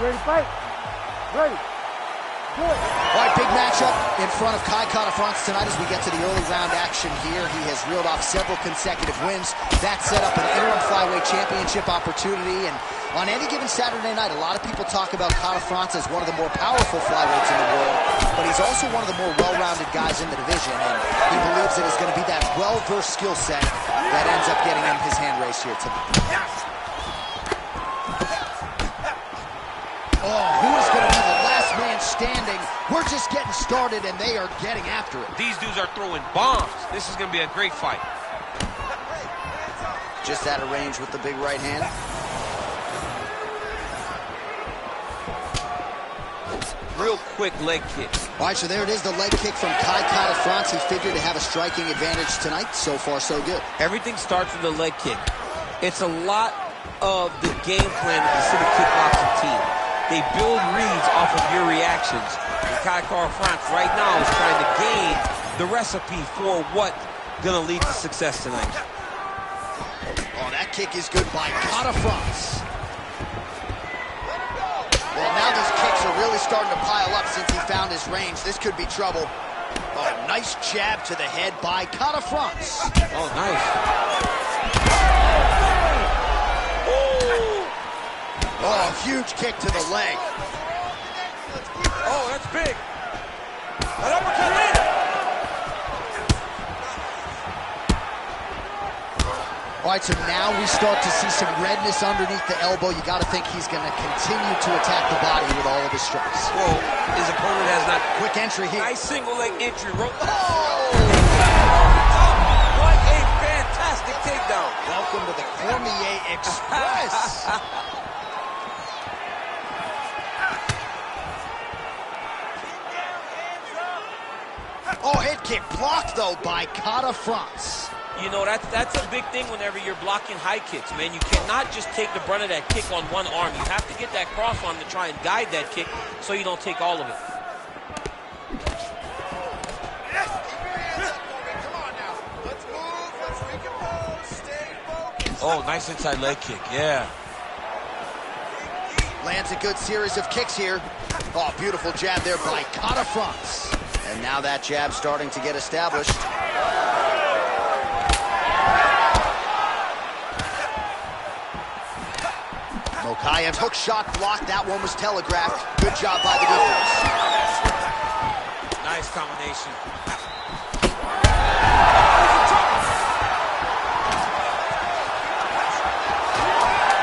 Ready to fight? Ready. Good. All right, big matchup in front of Kai Kara-France tonight as we get to the early round action here. He has reeled off several consecutive wins. That set up an interim flyweight championship opportunity. And on any given Saturday night, a lot of people talk about Kara-France as one of the more powerful flyweights in the world, but he's also one of the more well-rounded guys in the division. And he believes it is going to be that well-versed skill set that ends up getting him his hand raised here tonight. Yes. Oh, who is going to be the last man standing? We're just getting started, and they are getting after it. These dudes are throwing bombs. This is going to be a great fight. Just out of range with the big right hand. Real quick leg kick. All right, so there it is, the leg kick from Kai Kara-France. He figured to have a striking advantage tonight. So far, so good. Everything starts with a leg kick. It's a lot of the game plan of the City Kickboxing team. They build reads off of your reactions. And Kai Kara-France right now is trying to gain the recipe for what's going to lead to success tonight. Oh, that kick is good by Kara-France. Well, now these kicks are really starting to pile up since he found his range. This could be trouble. Oh, nice jab to the head by Kara-France. Oh, nice. Oh, huge kick to the leg. Oh, that's big. An uppercut in. All right, so now we start to see some redness underneath the elbow. You got to think he's going to continue to attack the body with all of his strikes. Well, his opponent has not Quick entry here. Nice single leg entry. Oh! What a fantastic takedown. Welcome to the Cormier Express. Oh, head kick blocked, though, by Kata France. You know, that's a big thing whenever you're blocking high kicks, man. You cannot just take the brunt of that kick on one arm. You have to get that cross arm to try and guide that kick so you don't take all of it. Yes, keep your hands up, Corbin. Come on now. Let's move. Let's recompose. Stay focused. Oh, nice inside leg kick, yeah. Lands a good series of kicks here. Oh, beautiful jab there by Kata France. And now that jab starting to get established. Mokayev's hook shot blocked. That one was telegraphed. Good job by the defense. Nice combination.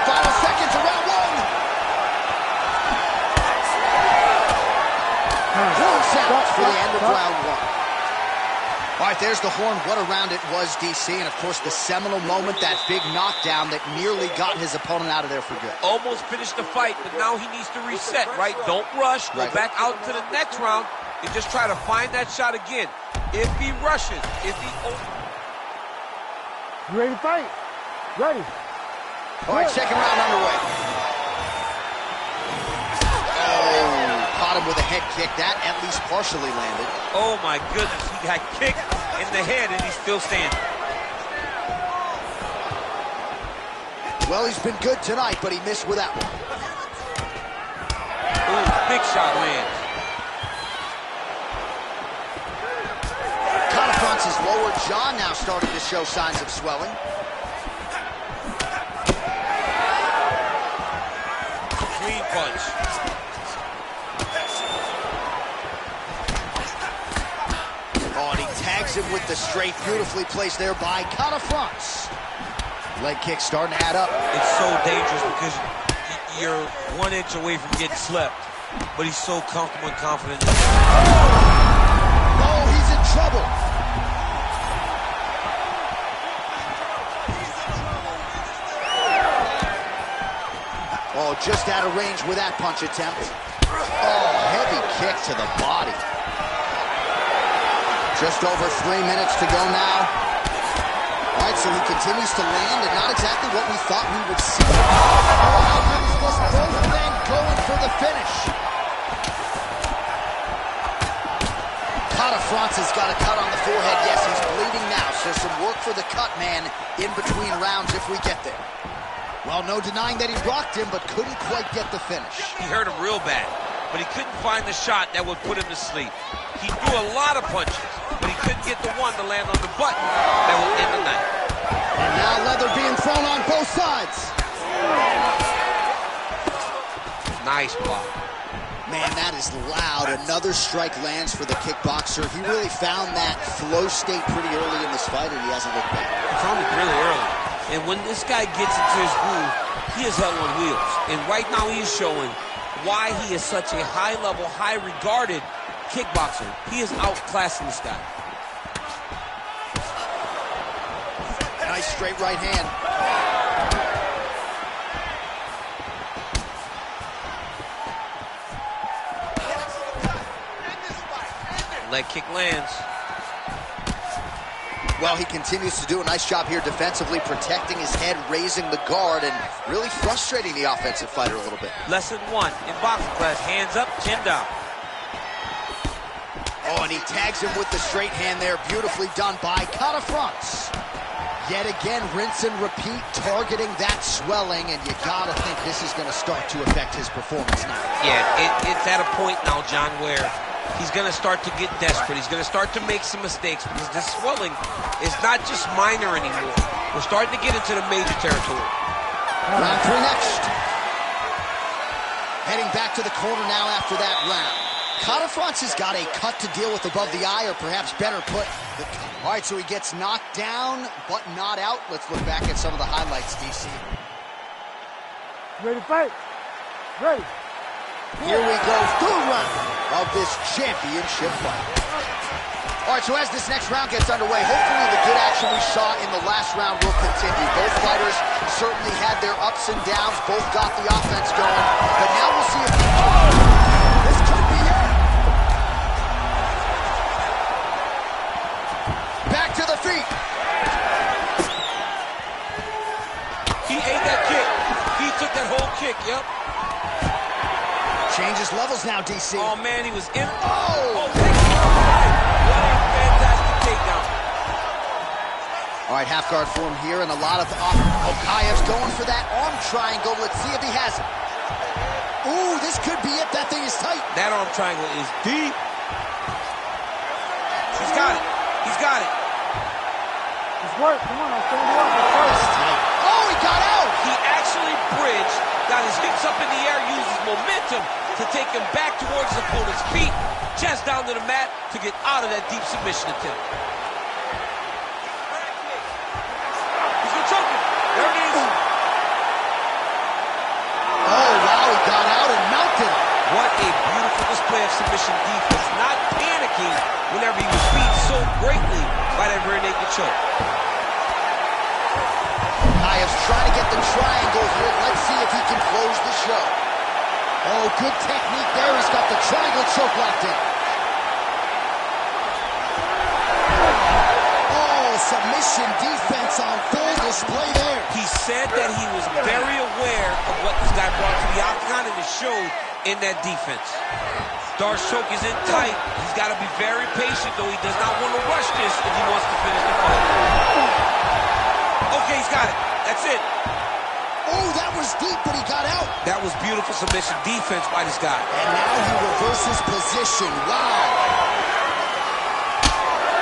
Final seconds of round one. Horn sounds for the end of round one. All right, there's the horn. What a round it was, DC. And, of course, the seminal moment, that big knockdown that nearly got his opponent out of there for good. Almost finished the fight, but now he needs to reset, right? Don't rush. Go back out to the next round and just try to find that shot again. If he rushes, if he... You ready to fight? Ready. All right, second round underway. Caught him with a head kick. That at least partially landed. Oh, my goodness. He got kicked in the head, and he's still standing. Well, he's been good tonight, but he missed with that one. Ooh, big shot lands. Kata France's lower jaw now starting to show signs of swelling. Clean punch. Oh, and he tags him with the straight. Beautifully placed there by Kata France. Leg kick starting to add up. It's so dangerous because you're 1 inch away from getting slept, but he's so comfortable and confident. Oh, he's in trouble. Oh, just out of range with that punch attempt. Oh, heavy kick to the body. Just over 3 minutes to go now. All right, so he continues to land, and not exactly what we thought we would see. Oh, how good is this? Both men going for the finish. Kata France has got a cut on the forehead. Yes, he's bleeding now, so some work for the cut man in between rounds if we get there. Well, no denying that he rocked him, but couldn't quite get the finish. He hurt him real bad, but he couldn't find the shot that would put him to sleep. He threw a lot of punches, but he couldn't get the one to land on the button that would end the night. And now leather being thrown on both sides. Nice block. Man, that is loud. Another strike lands for the kickboxer. He really found that flow state pretty early in this fight, and he hasn't looked back. He found it really early. And when this guy gets into his groove, he is hell on wheels. And right now he is showing why he is such a high-level, high-regarded kickboxer. He is outclassing this guy. Nice straight right hand. Leg kick lands. Well, he continues to do a nice job here defensively, protecting his head, raising the guard, and really frustrating the offensive fighter a little bit. Lesson 1 in boxing class, hands up, chin down. Oh, and he tags him with the straight hand there. Beautifully done by Kata France. Yet again, rinse and repeat, targeting that swelling, and you gotta think this is gonna start to affect his performance now. Yeah, it's at a point now, John, where he's gonna start to get desperate. He's gonna start to make some mistakes because this swelling is not just minor anymore. We're starting to get into the major territory. Round 3 next. Heading back to the corner now after that round. Kata France has got a cut to deal with above the eye, or perhaps better put, all right, so he gets knocked down, but not out. Let's look back at some of the highlights, DC. Ready to fight? Ready. Here we go, third round. of this championship fight. All right, so as this next round gets underway, hopefully the good action we saw in the last round will continue. Both fighters certainly had their ups and downs. Both got the offense going. But now we'll see if this could be it. Back to the feet. He ate that kick. He took that whole kick, yep. Changes levels now, DC. Oh, man, he was in. Oh! What a fantastic takedown. All right, half guard form here, and a lot of Okayev's going for that arm triangle. Let's see if he has it. Ooh, this could be it. That thing is tight. That arm triangle is deep. He's got it. He's got it. It's work. Come on, I'll stand you up. It's work. Tight. Oh, he got out. He actually bridged, got his hips up in the air, used his momentum to take him back towards his opponent's feet, chest down to the mat to get out of that deep submission attempt. He's gonna choke him. There it is. Oh, wow, he got out and mounted. What a beautiful display of submission defense, not panicking whenever he was beat so greatly by that rear naked choke. Okayev's trying to get the triangle here. Let's see if he can close the show. Oh, good technique there. He's got the triangle choke locked in. Oh, submission defense on full display there. He said that he was very aware of what this guy brought to the octagon, and it showed in that defense. Darce choke is in tight. He's got to be very patient, though. He does not want to rush this if he wants to finish the fight. Okay, he's got it. That's it. Oh, that was deep, but he got out. That was beautiful submission defense by this guy. And now he reverses position. Wow.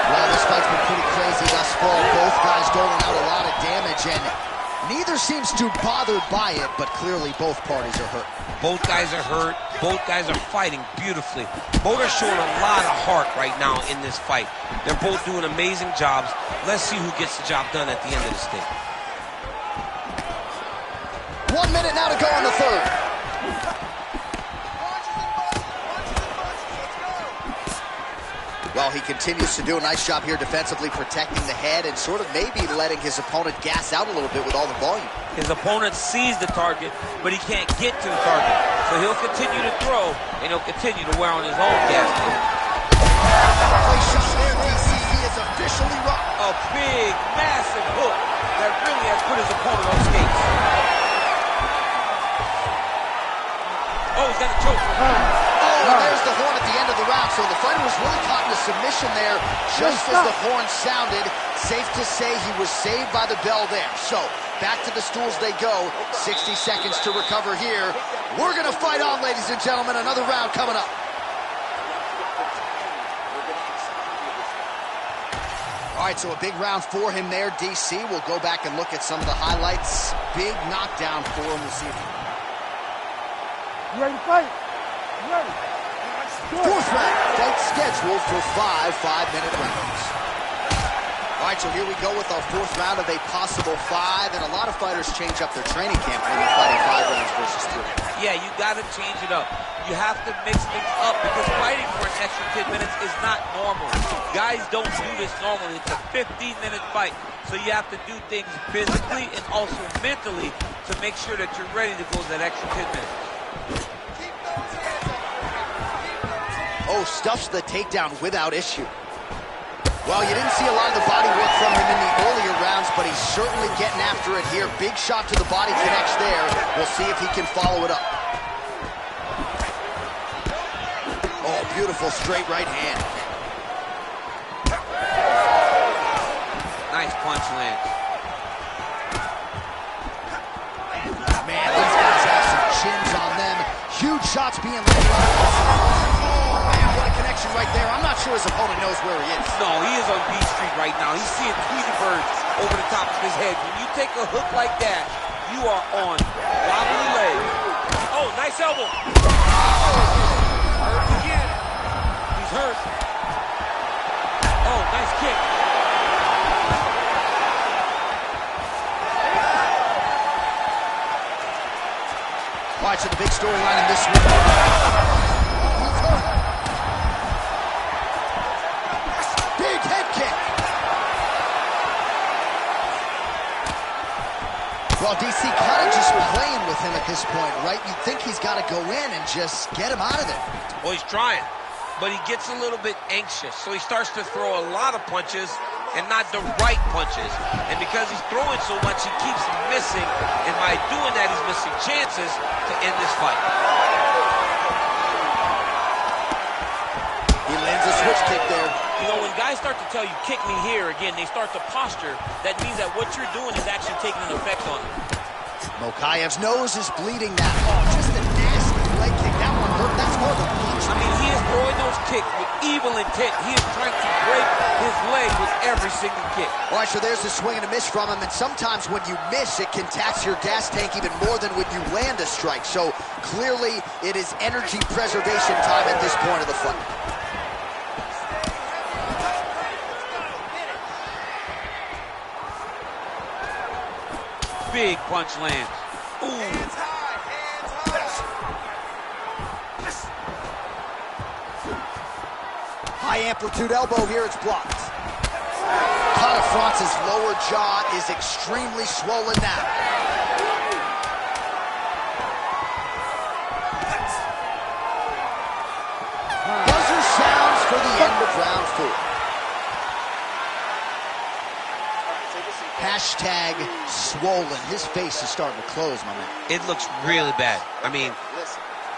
Well, this fight's been pretty crazy thus far. Both guys doling out a lot of damage, and neither seems too bothered by it, but clearly both parties are hurt. Both guys are hurt. Both guys are fighting beautifully. Both are showing a lot of heart right now in this fight. They're both doing amazing jobs. Let's see who gets the job done at the end of this thing. 1 minute now to go in the third. Well, he continues to do a nice job here defensively, protecting the head and sort of maybe letting his opponent gas out a little bit with all the volume. His opponent sees the target, but he can't get to the target. So he'll continue to throw, and he'll continue to wear on his own gas tank. Play shot there, DC. He is officially rocked. A big, massive hook that really has put his opponent on skates. Oh, he's got a choke. Oh, and there's the horn at the end of the round. So the fighter was really caught in a submission there just as the horn sounded. Safe to say he was saved by the bell there. So back to the stools they go. 60 seconds to recover here. We're going to fight on, ladies and gentlemen. Another round coming up. All right, so a big round for him there, DC. We'll go back and look at some of the highlights. Big knockdown for him. We'll see if... You ready to fight? You ready? Fourth round, fight scheduled for 5 5-minute rounds. All right, so here we go with our fourth round of a possible 5, and a lot of fighters change up their training camp when they're fighting 5 rounds versus 3. Yeah, you got to change it up. You have to mix things up because fighting for an extra 10 minutes is not normal. Guys don't do this normally. It's a 15-minute fight, so you have to do things physically and also mentally to make sure that you're ready to go that extra 10 minutes. Oh, stuffs the takedown without issue. Well, you didn't see a lot of the body work from him in the earlier rounds, but he's certainly getting after it here. Big shot to the body connects there. We'll see if he can follow it up. Oh, beautiful straight right hand. Nice punch lands. Man, these guys have some chins on them. Huge shots being landed. Right there. I'm not sure his opponent knows where he is. No, he is on B Street right now. He's seeing Tweety Bird over the top of his head. When you take a hook like that, you are on wobbly legs. Oh, nice elbow. Hurt again. He's hurt. Oh, nice kick. All right, so the big storyline in this one. this point, right? You'd think he's got to go in and just get him out of there. Well, he's trying, but he gets a little bit anxious, so he starts to throw a lot of punches and not the right punches. And because he's throwing so much, he keeps missing, and by doing that, he's missing chances to end this fight. He lands a switch kick there. You know, when guys start to tell you, kick me here, again, they start to posture. That means that what you're doing is actually taking an effect on them. Mokayev's nose is bleeding now. Oh, just a nasty leg kick. That one hurt. That's more than punch. I mean, he is throwing those kicks with evil intent. He is trying to break his leg with every single kick. All right, so there's a swing and a miss from him, and sometimes when you miss, it can tax your gas tank even more than when you land a strike. So clearly, it is energy preservation time at this point of the fight. Big punch lands. Ooh. Hands high, hands high. High amplitude elbow here, it's blocked. France's lower jaw is extremely swollen now. Buzzer sounds for the end of round 4. Hashtag swollen. His face is starting to close, my man. It looks really bad. I mean,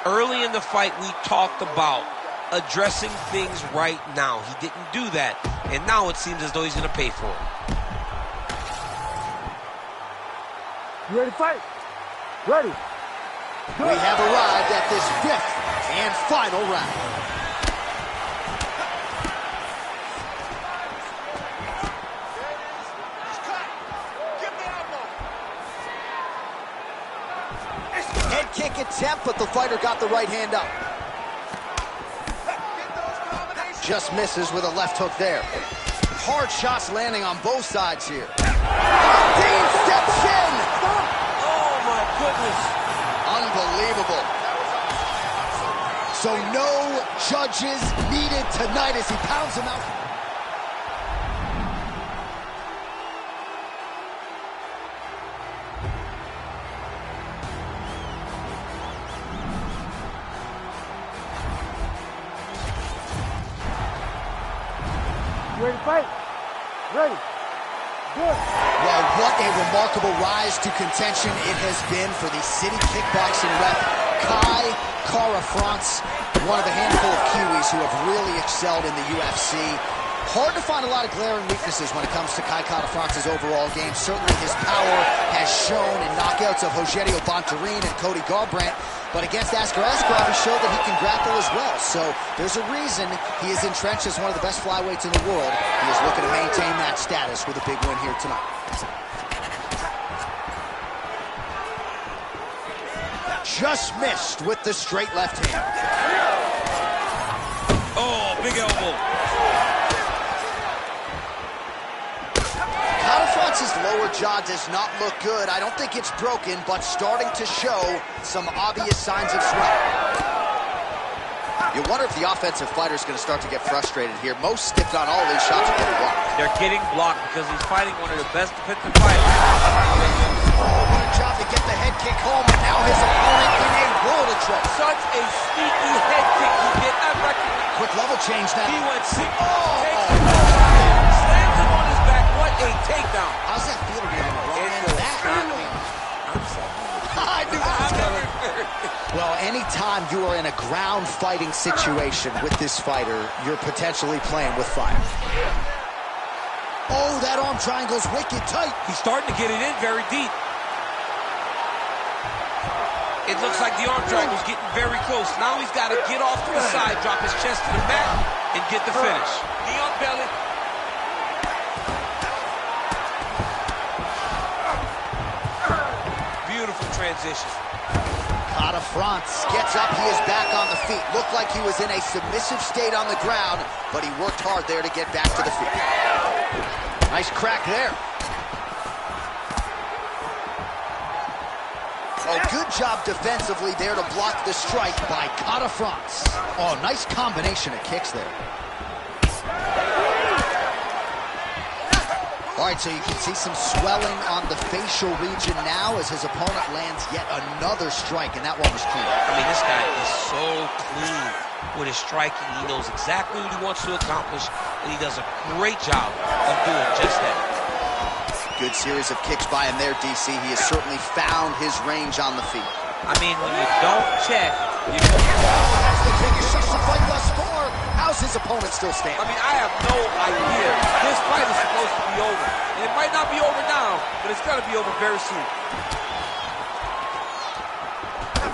early in the fight, we talked about addressing things right now. He didn't do that, and now it seems as though he's going to pay for it. You ready to fight? Ready. We have arrived at this 5th and final round. Head kick attempt, but the fighter got the right hand up. Just misses with a left hook there. Hard shots landing on both sides here. Dean steps in! Oh, my goodness. Unbelievable. So no judges needed tonight as he pounds him out. You ready to fight? Ready. Good. Well, what a remarkable rise to contention it has been for the city kickboxing rep, Kai Kara-France, one of a handful of Kiwis who have really excelled in the UFC. Hard to find a lot of glaring weaknesses when it comes to Kai Kara-France's overall game. Certainly his power has shown in knockouts of Rogerio Bontorin and Cody Garbrandt, but against Askar Askarov, he showed that he can grapple as well. So there's a reason he is entrenched as one of the best flyweights in the world. He is looking to maintain that status with a big win here tonight. Just missed with the straight left hand. Oh, big elbow. France's lower jaw does not look good. I don't think it's broken, but starting to show some obvious signs of swelling. You wonder if the offensive fighter is going to start to get frustrated here. Most stiffed on all these shots are getting blocked. They're getting blocked because he's fighting one of the best defensive fighters. What a job to get the head kick home, and now his opponent in a world of trouble. Such a sneaky head kick he did. Quick level change now. He went 6. Oh! Slams him on his back. What a takedown. How's that feel to be on the wrong end of that? I'm sorry. I knew that was coming. Well, anytime you are in a ground fighting situation with this fighter, you're potentially playing with fire. Oh, that arm triangle's wicked tight. He's starting to get it in very deep. It looks like the arm triangle's getting very close. Now he's got to get off to the side, drop his chest to the mat, and get the finish. Knee on belly. Beautiful transition. Kara-France gets up, he is back on the feet. Looked like he was in a submissive state on the ground, but he worked hard there to get back to the feet. Nice crack there. Oh, good job defensively there to block the strike by Kara-France. Oh, nice combination of kicks there. All right, so you can see some swelling on the facial region now as his opponent lands yet another strike, and that one was clean. I mean, this guy is so clean with his striking. He knows exactly what he wants to accomplish, and he does a great job of doing just that. Good series of kicks by him there, DC. He has certainly found his range on the feet. I mean, when you don't check, you That's the biggest shots to fight thus far. How's his opponent still standing? I mean, I have no idea. This fight is supposed to be over. And it might not be over now, but it's going to be over very soon.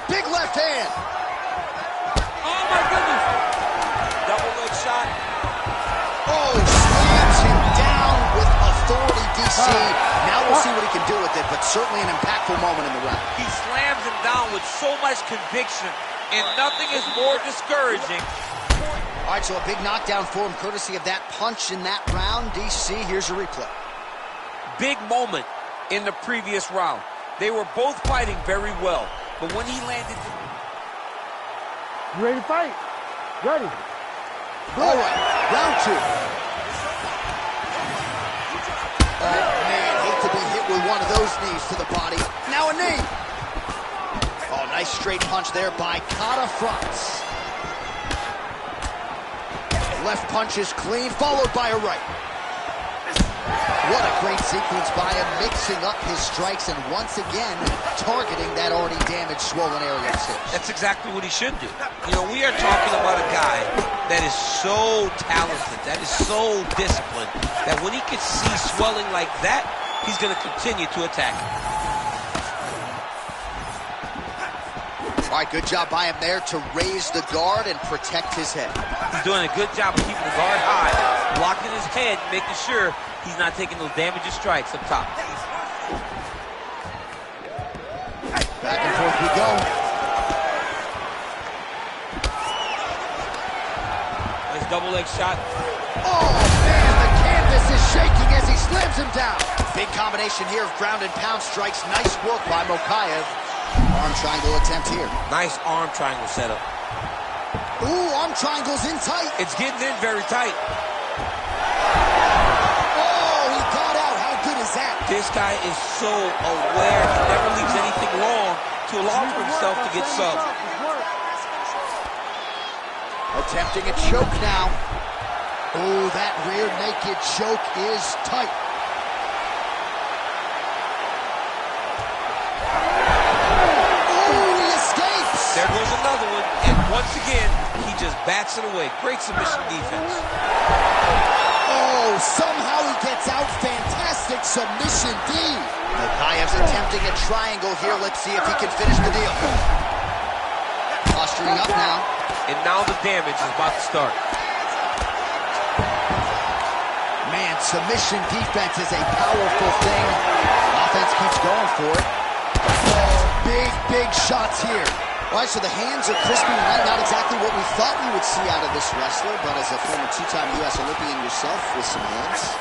Big left hand. Oh, my goodness. Double leg shot. Oh, slams him down with authority, DC. Now we'll see what he can do with it, but certainly an impactful moment in the round. He slams him down with so much conviction, and nothing is more discouraging. All right, so a big knockdown for him, courtesy of that punch in that round. DC, here's a replay. Big moment in the previous round. They were both fighting very well, but when he landed... You ready to fight? Ready. All right, round two. Oh, man, hate to be hit with one of those knees to the body. Now a knee. Oh, nice straight punch there by Kata Franz. Left punch is clean, followed by a right. What a great sequence by him, mixing up his strikes and once again targeting that already damaged, swollen area of six. That's exactly what he should do. You know, we are talking about a guy that is so talented, that is so disciplined, that when he can see swelling like that, he's going to continue to attack it. All right, good job by him there to raise the guard and protect his head. He's doing a good job of keeping the guard high, blocking his head, making sure he's not taking those damaging strikes up top. Back and forth we go. Nice double leg shot. Oh, man, the canvas is shaking as he slams him down. Big combination here of ground and pound strikes. Nice work by Mokaev. Arm triangle attempt here. Nice arm triangle setup. Ooh, arm triangle's in tight. It's getting in very tight. Oh, he got out. How good is that? This guy is so aware. He never leaves anything long to allow for himself to get subbed. Attempting a choke now. Oh, that rear naked choke is tight. Oh, he escapes. There goes another one, and once again, he just bats it away. Great submission defense. Oh, somehow he gets out. Fantastic submission D. Mokaev's attempting a triangle here. Let's see if he can finish the deal. Posturing up now. And now the damage is about to start. Man, submission defense is a powerful thing. Offense keeps going for it. Oh, big shots here. All right, so the hands are crispy right. Not exactly what we thought we would see out of this wrestler, but as a former two-time U.S. Olympian yourself with some hands,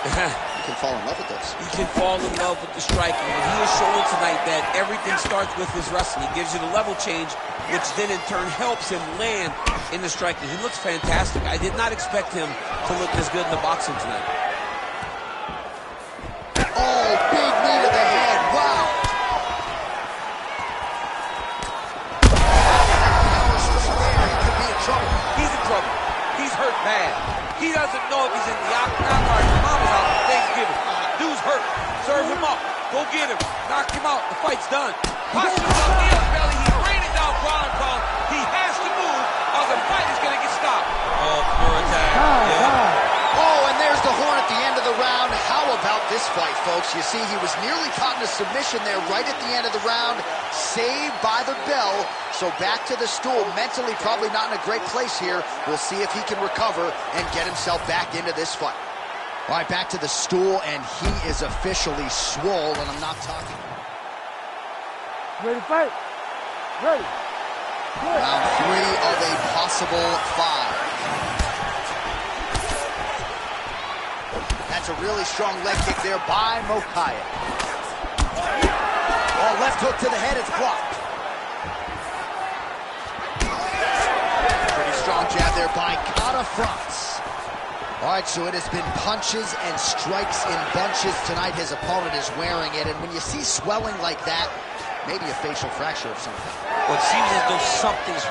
you can fall in love with those. He can fall in love with the striking. And he is showing tonight that everything starts with his wrestling. He gives you the level change, which then in turn helps him land in the striking. He looks fantastic. I did not expect him to look this good in the boxing tonight. Oh, big knee to the head. Wow. Trouble. He's in trouble. He's hurt bad. He doesn't know if he's in the octagon or his mama's house for Thanksgiving. Dude's hurt. Serve him up. Go get him. Knock him out. The fight's done. Punches up the belly. He's raining down ground and pound. He has to move or the fight is going to get stopped. Oh, poor attack. Yeah. Oh, and there's the horn at the end of the round. How about this fight, folks? You see, he was nearly caught in a submission there right at the end of the round. Saved by the bell. So back to the stool. Mentally probably not in a great place here. We'll see if he can recover and get himself back into this fight. All right, back to the stool, and he is officially swole, and I'm not talking. Ready to fight? Ready. Good. Round 3 of a possible 5. That's a really strong leg kick there by Mokaev. Oh, left hook to the head, it's blocked. Pretty strong jab there by Kata Franz. All right, so it has been punches and strikes in bunches tonight. His opponent is wearing it, and when you see swelling like that, maybe a facial fracture of something. Well, it seems as though something's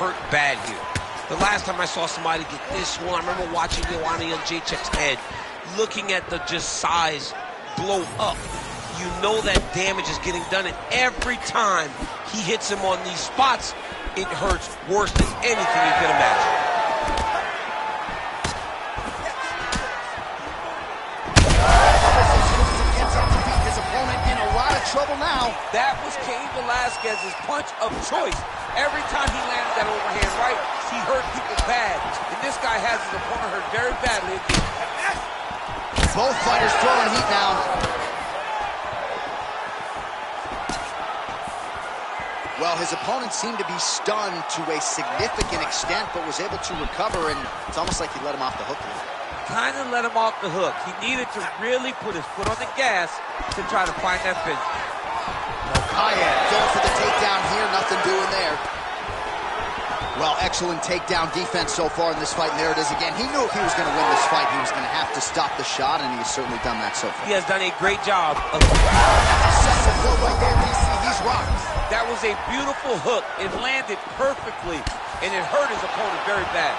hurt bad here. The last time I saw somebody get this swollen, I remember watching Joanna Jędrzejczyk's head, looking at the just size blow up. You know that damage is getting done, and every time he hits him on these spots, it hurts worse than anything you can imagine. Trouble now. That was Cain Velasquez's punch of choice. Every time he landed that overhand right, he hurt people bad. And this guy has his opponent hurt very badly again. Both fighters throwing heat now. Well, his opponent seemed to be stunned to a significant extent, but was able to recover, and it's almost like he let him off the hook a little. Kind of let him off the hook. He needed to really put his foot on the gas to try to find that finish. Kayev going for the takedown here, nothing doing there. Well, excellent takedown defense so far in this fight, and there it is again. He knew if he was going to win this fight, he was going to have to stop the shot, and he has certainly done that so far. He has done a great job of... Right there, DC, he's rocked. That was a beautiful hook. It landed perfectly, and it hurt his opponent very bad.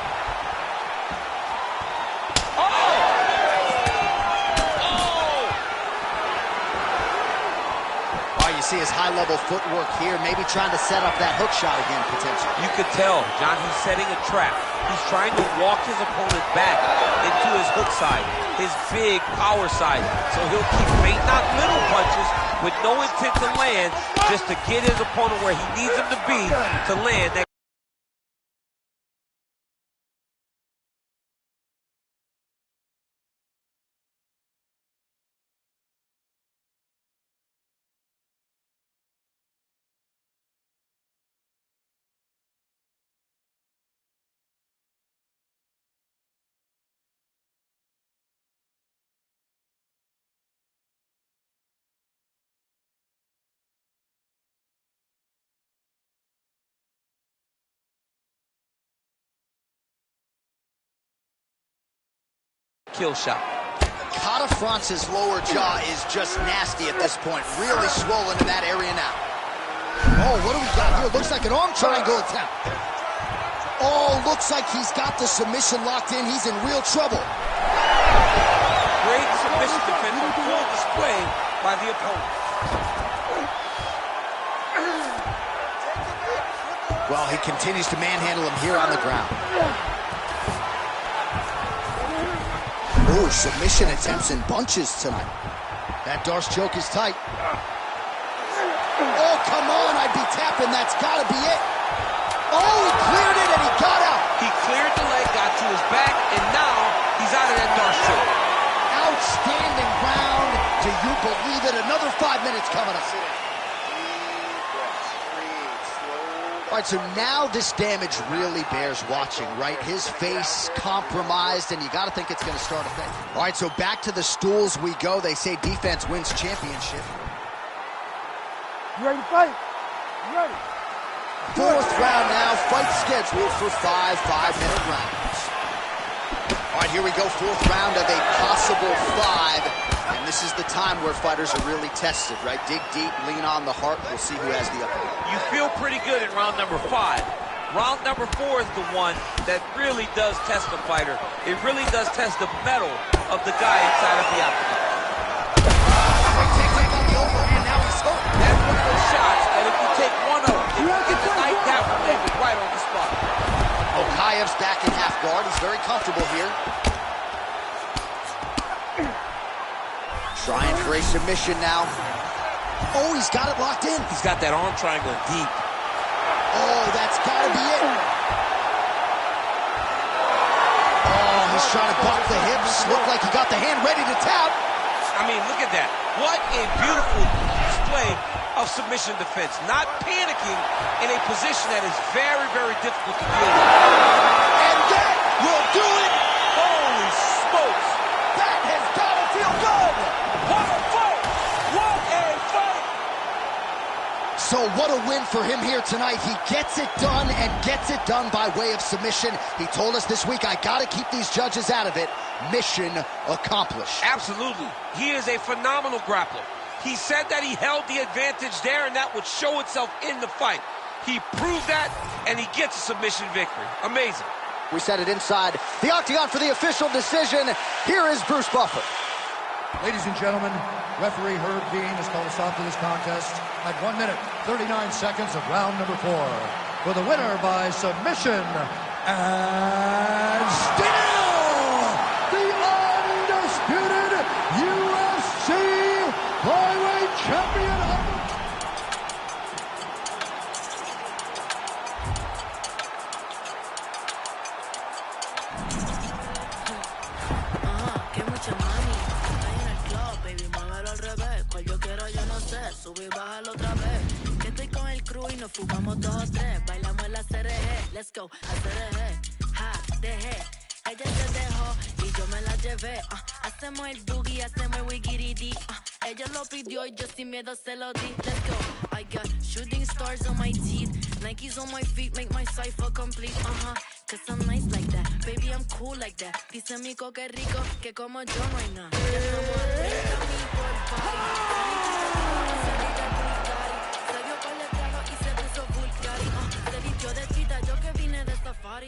See his high-level footwork here, maybe trying to set up that hook shot again, potentially. You could tell, John, he's setting a trap. He's trying to walk his opponent back into his hook side, his big power side. So he'll keep bait, not little punches, with no intent to land, just to get his opponent where he needs him to be to land that. Kill shot. Kata France's lower jaw is just nasty at this point. Really swollen in that area now. Oh, what do we got here? Looks like an arm triangle attempt. Oh, looks like he's got the submission locked in. He's in real trouble. Great submission defense on full display by the opponent. Well, he continues to manhandle him here on the ground. Oh, submission attempts in bunches tonight. That Darce choke is tight. Oh, come on, I'd be tapping. That's got to be it. Oh, he cleared it and he got out. He cleared the leg, got to his back, and now he's out of that Darce choke. Outstanding round. Do you believe it? Another 5 minutes coming up. All right, so now this damage really bears watching, right? His face compromised, and you got to think it's going to start affecting. All right, so back to the stools we go. They say defense wins championship. You ready to fight? You ready? Fourth round now. Fight scheduled for 5 5-minute rounds. All right, here we go. Fourth round of a possible 5. And this is the time where fighters are really tested, right? Dig deep, lean on the heart. We'll see who has the upper hand. You feel pretty good in round number 5. Round number 4 is the one that really does test the fighter. It really does test the mettle of the guy inside of the octagon. Takes on the overhand, now he's hooked. That's one of those shots that if you take one of them, if you get the knife down from him, it's right on the spot. Kayev's back in half guard. He's very comfortable here. Trying for a submission now. Oh, he's got it locked in. He's got that arm triangle deep. Oh, that's got to be it. Oh, he's trying to block the hips. Looked like he got the hand ready to tap. I mean, look at that. What a beautiful display of submission defense. Not panicking in a position that is very, very difficult to deal with. And that will do it. Holy smokes. That has got to feel good. What a fight! What a fight! So what a win for him here tonight. He gets it done and gets it done by way of submission. He told us this week, I got to keep these judges out of it. Mission accomplished. Absolutely. He is a phenomenal grappler. He said that he held the advantage there, and that would show itself in the fight. He proved that, and he gets a submission victory. Amazing. We set it inside the octagon for the official decision. Here is Bruce Buffer. Ladies and gentlemen, referee Herb Dean has called a stop to this contest at 1 minute, 39 seconds of round number 4. For the winner by submission, and still the undisputed UFC flyweight champion of Sube y bájalo otra vez. Que estoy con el crew y nos fugamos 2 o 3. Bailamos en la CRG. Let's go. A CRG. Ja, dejé. Ella se dejó y yo me la llevé. Hacemos el boogie, hacemos el wiggity. Ella lo pidió y yo sin miedo se lo di. Let's go. I got shooting stars on my teeth. Nikes on my feet make my cipher complete. Cause I'm nice like that. Baby, I'm cool like that. Dice Mico que rico, que como yo no hay nada. Ya estamos arriba, mi por party.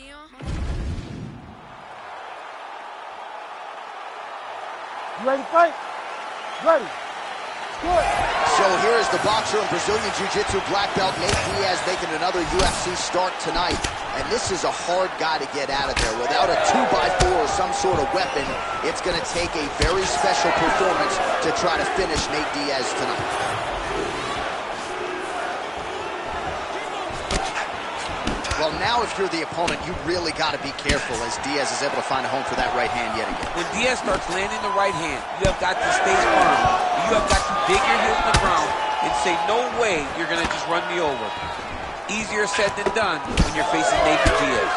You ready to fight? Ready. Good. So here is the boxer and Brazilian Jiu-Jitsu black belt Nate Diaz making another UFC start tonight. And this is a hard guy to get out of there. Without a 2x4 or some sort of weapon, it's going to take a very special performance to try to finish Nate Diaz tonight. Well, now if you're the opponent, you really got to be careful as Diaz is able to find a home for that right hand yet again. When Diaz starts landing the right hand, you have got to stay firm. You have got to dig your heels in the ground and say, no way you're going to just run me over. Easier said than done when you're facing Nate Diaz.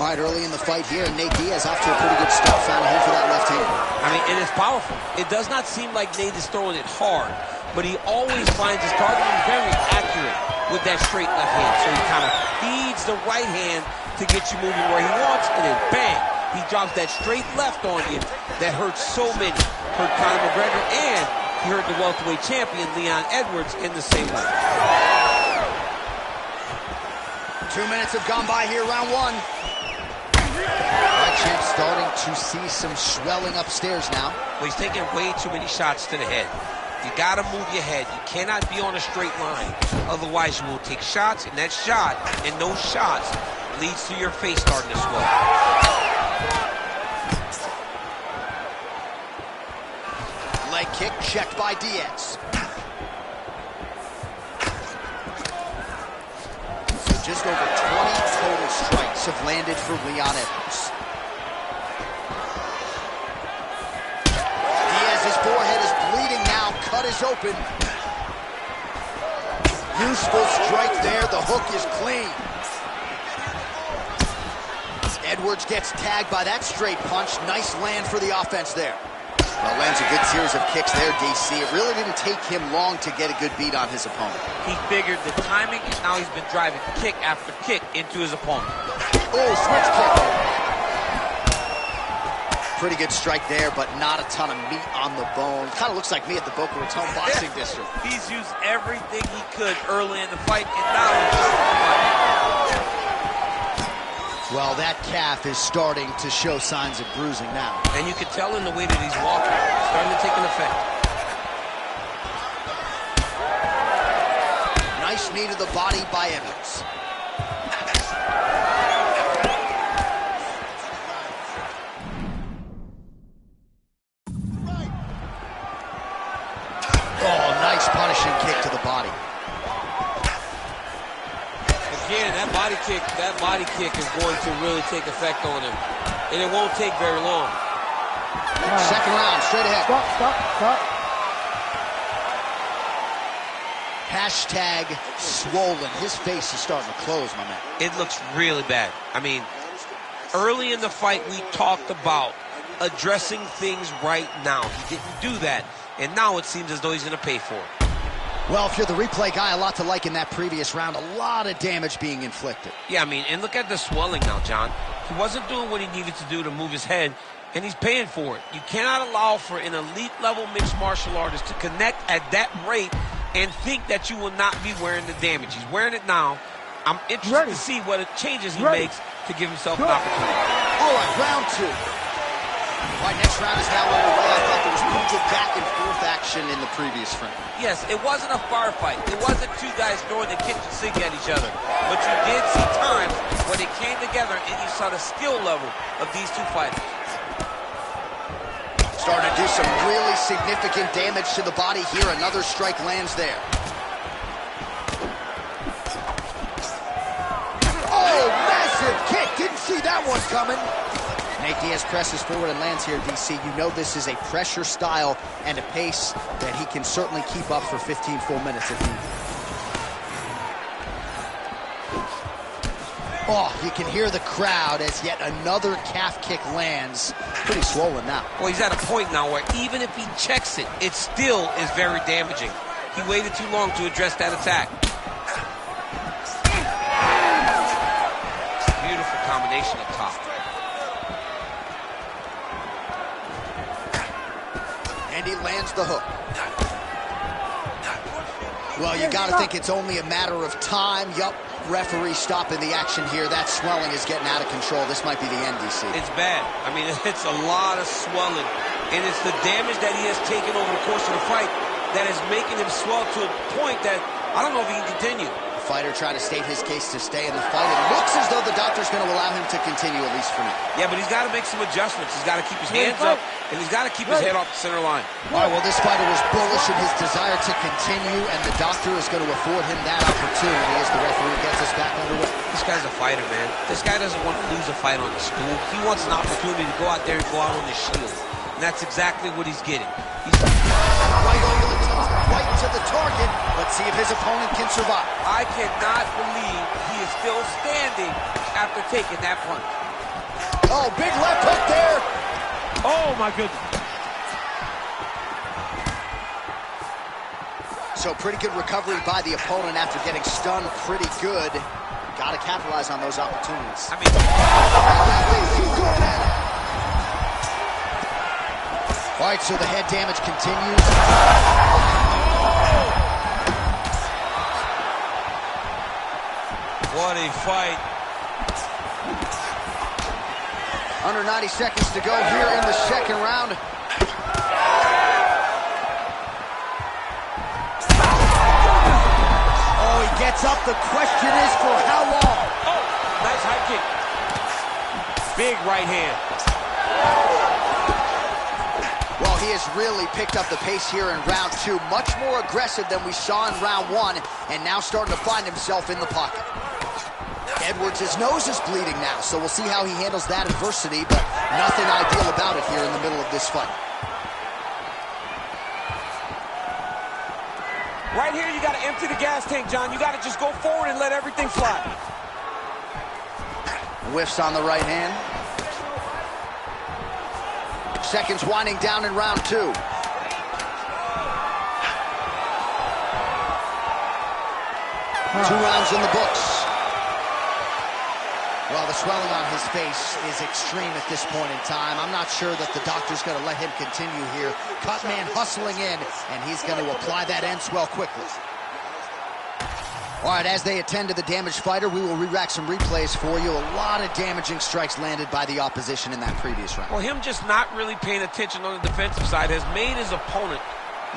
All right, early in the fight here, Nate Diaz off to a pretty good start, found a home for that left hand. I mean, it is powerful. It does not seem like Nate is throwing it hard, but he always finds his target and very accurate with that straight left hand. So he kind of feeds the right hand to get you moving where he wants, and then bang, he drops that straight left on you that hurts so many. Hurt Conor McGregor, and he hurt the welterweight champion, Leon Edwards, in the same way. 2 minutes have gone by here, round 1. That champ starting to see some swelling upstairs now. Well, he's taking way too many shots to the head. You got to move your head. You cannot be on a straight line. Otherwise, you will take shots, and that shot and those shots leads to your face starting to swell. Leg kick checked by Diaz. So just over 20 total strikes have landed for Leon Edwards. Diaz's forehead is bleeding now. Cut is open. Useful strike there. The hook is clean. Edwards gets tagged by that straight punch. Nice land for the offense there. Well, lands a good series of kicks there, DC. It really didn't take him long to get a good beat on his opponent. He figured the timing, and now he's been driving kick after kick into his opponent. Oh, switch kick. Pretty good strike there, but not a ton of meat on the bone. Kind of looks like me at the Boca Raton boxing district. He's used everything he could early in the fight, and now he's Well, that calf is starting to show signs of bruising now. and you can tell in the way that he's walking, it's starting to take an effect. Nice knee to the body by Edwards. Oh, nice punishing kick to the body. Again, that body kick is going to really take effect on him, and it won't take very long. Second round, straight ahead. Stop. Hashtag swollen. His face is starting to close, my man. It looks really bad. I mean, early in the fight, we talked about addressing things right now. He didn't do that, and now it seems as though he's going to pay for it. Well, if you're the replay guy, a lot to like in that previous round. A lot of damage being inflicted. Yeah, I mean, and look at the swelling now, John. He wasn't doing what he needed to do to move his head, and he's paying for it. You cannot allow for an elite-level mixed martial artist to connect at that rate and think that you will not be wearing the damage. He's wearing it now. I'm interested to see what changes he makes to give himself an opportunity. All right, round 2. All right, next round is now underway. I thought there was pretty good back-and-forth action in the previous frame. Yes, it wasn't a firefight. It wasn't two guys throwing the kitchen sink at each other. But you did see times when they came together and you saw the skill level of these two fighters. Starting to do some really significant damage to the body here. Another strike lands there. Oh, massive kick. Didn't see that one coming. Nate Diaz presses forward and lands here, DC. You know this is a pressure style and a pace that he can certainly keep up for 15 full minutes if he... Oh, you can hear the crowd as yet another calf kick lands. Pretty swollen now. Well, he's at a point now where even if he checks it, it still is very damaging. He waited too long to address that attack. Beautiful combination up top. And he lands the hook. Well, you got to think it's only a matter of time. Yup, referee stopping the action here. That swelling is getting out of control. This might be the end, DC. It's bad. I mean, it's a lot of swelling. And it's the damage that he has taken over the course of the fight that is making him swell to a point that I don't know if he can continue. The fighter trying to state his case to stay in the fight. It looks as though the doctor's going to allow him to continue, at least for now. Yeah, but he's got to make some adjustments. He's got to keep his hands up, and he's got to keep his head off the center line. All right, well, this fighter was bullish in his desire to continue, and the doctor is going to afford him that opportunity as the referee gets us back underway. This guy's a fighter, man. This guy doesn't want to lose a fight on the stool. He wants an opportunity to go out there and go out on his shield. And that's exactly what he's getting. He's right over the top, right to the target. Let's see if his opponent can survive. I cannot believe he is still standing after taking that punch. Oh, big left hook there. Oh, my goodness. So pretty good recovery by the opponent after getting stunned pretty good. Got to capitalize on those opportunities. I mean, all right, so the head damage continues. What a fight. Under 90 seconds to go here in the second round. Oh, he gets up. The question is for how long? Oh, nice high kick. Big right hand. Well, he has really picked up the pace here in round 2. Much more aggressive than we saw in round 1, and now starting to find himself in the pocket. Edwards, his nose is bleeding now, so we'll see how he handles that adversity, but nothing ideal about it here in the middle of this fight. Right here, you got to empty the gas tank, John. You got to just go forward and let everything fly. Whiffs on the right hand. Seconds winding down in round 2. 2 rounds in the books. Well, the swelling on his face is extreme at this point in time. I'm not sure that the doctor's going to let him continue here. Cut man hustling in, and he's going to apply that end swell quickly. All right, as they attend to the damaged fighter, we will re-rack some replays for you. A lot of damaging strikes landed by the opposition in that previous round. Well, him just not really paying attention on the defensive side has made his opponent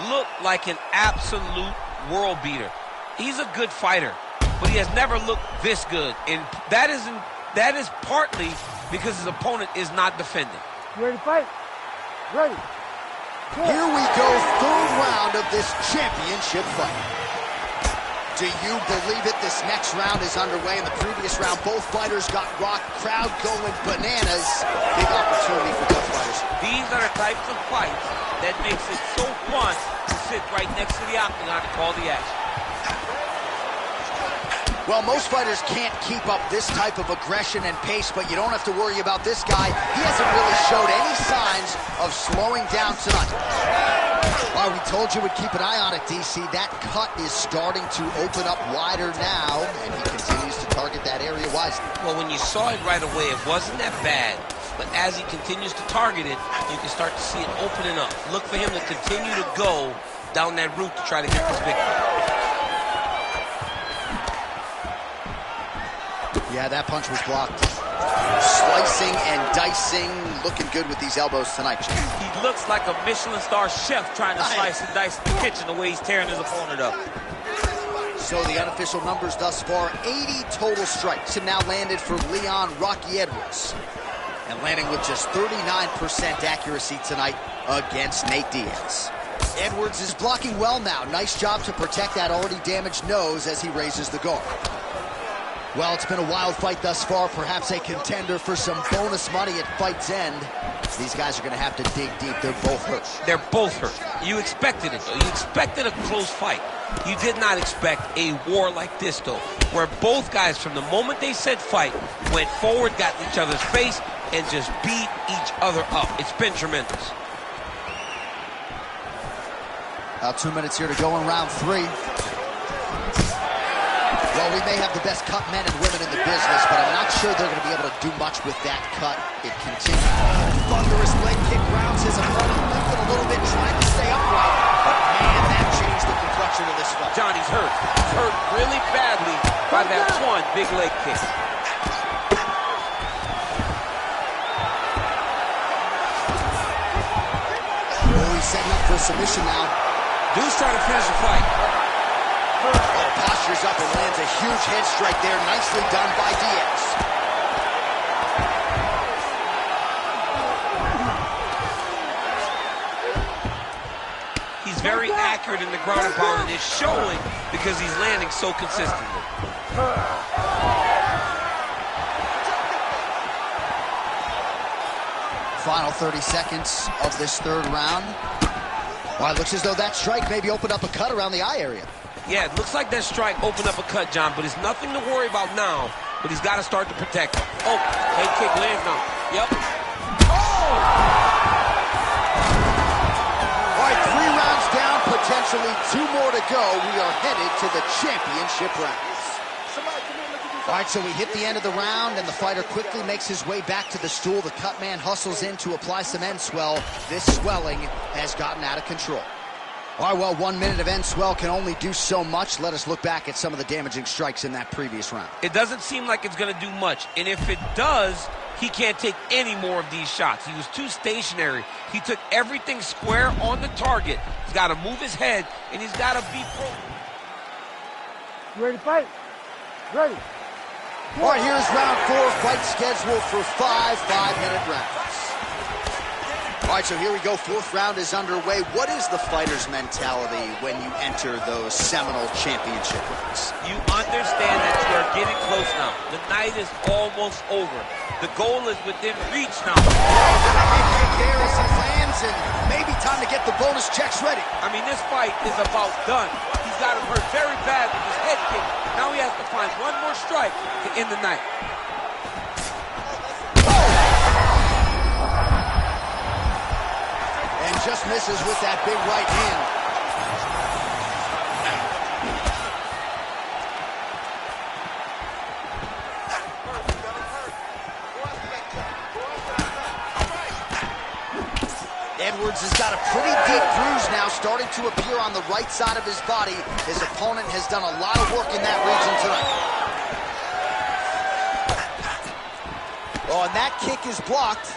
look like an absolute world beater. He's a good fighter, but he has never looked this good, and that is partly because his opponent is not defending. You ready to fight? Ready. Good. Here we go, third round of this championship fight. Do you believe it? This next round is underway. In the previous round, both fighters got rocked. Crowd going bananas. Big opportunity for both fighters. These are the types of fights that makes it so fun to sit right next to the octagon and call the action. Well, most fighters can't keep up this type of aggression and pace, but you don't have to worry about this guy. He hasn't really showed any signs of slowing down tonight. Well, we told you we'd keep an eye on it, DC. That cut is starting to open up wider now, and he continues to target that area wisely. Well, when you saw it right away, it wasn't that bad. But as he continues to target it, you can start to see it opening up. Look for him to continue to go down that route to try to get this victory. Yeah, that punch was blocked. Slicing and dicing, looking good with these elbows tonight. He looks like a Michelin star chef trying to slice and dice in the kitchen the way he's tearing his opponent up. So the unofficial numbers thus far, 80 total strikes have now landed for Leon Rocky Edwards. And landing with just 39% accuracy tonight against Nate Diaz. Edwards is blocking well now. Nice job to protect that already damaged nose as he raises the guard. Well, it's been a wild fight thus far, perhaps a contender for some bonus money at fight's end. These guys are going to have to dig deep. They're both hurt. They're both hurt. You expected it, though. You expected a close fight. You did not expect a war like this, though, where both guys, from the moment they said fight, went forward, got in each other's face, and just beat each other up. It's been tremendous. About 2 minutes here to go in round 3. Well, we may have the best cut men and women in the business, but I'm not sure they're going to be able to do much with that cut. It continues. Thunderous leg kick grounds his opponent, lifting a little bit, trying to stay upright. But man, that changed the complexion of this fight. Johnny's hurt. He's hurt really badly by that one big leg kick. Oh, he's setting up for a submission now. Dude's trying to finish the fight. Oh, postures up and lands a huge head strike there. Nicely done by Diaz. He's very accurate in the ground and pound, and it's showing because he's landing so consistently. Final 30 seconds of this third round. Well, it looks as though that strike maybe opened up a cut around the eye area. Yeah, it looks like that strike opened up a cut, John, but it's nothing to worry about now, but he's got to start to protect him. Oh, head kick lands now. Yep. Oh! All right, 3 rounds down, potentially 2 more to go. We are headed to the championship rounds. All right, so we hit the end of the round, and the fighter quickly makes his way back to the stool. The cut man hustles in to apply some end swell. This swelling has gotten out of control. All right, well, 1 minute of end swell can only do so much. Let us look back at some of the damaging strikes in that previous round. It doesn't seem like it's going to do much, and if it does, he can't take any more of these shots. He was too stationary. He took everything square on the target. He's got to move his head, and he's got to be pro. You ready to fight? Ready. All right, here's round 4, fight scheduled for 5 5-minute rounds. All right, so here we go. 4th round is underway. What is the fighter's mentality when you enter those seminal championship rounds? You understand that you are getting close now. The night is almost over. The goal is within reach now. There as he lands, and maybe time to get the bonus checks ready. I mean, this fight is about done. He's got him hurt very bad with his head kick. Now he has to find one more strike to end the night. And just misses with that big right hand. Edwards has got a pretty deep bruise now starting to appear on the right side of his body. His opponent has done a lot of work in that region tonight. Oh, and that kick is blocked.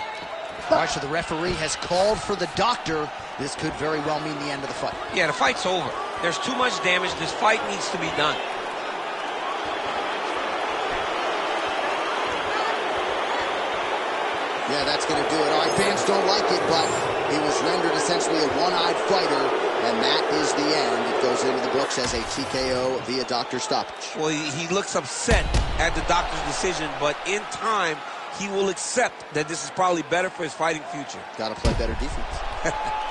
All right, so the referee has called for the doctor. This could very well mean the end of the fight. Yeah, the fight's over. There's too much damage. This fight needs to be done. Yeah, that's going to do it. All right, fans don't like it, but he was rendered essentially a one-eyed fighter, and that is the end. It goes into the books as a TKO via doctor stoppage. Well, he looks upset at the doctor's decision, but in time, he will accept that this is probably better for his fighting future. Got to play better defense.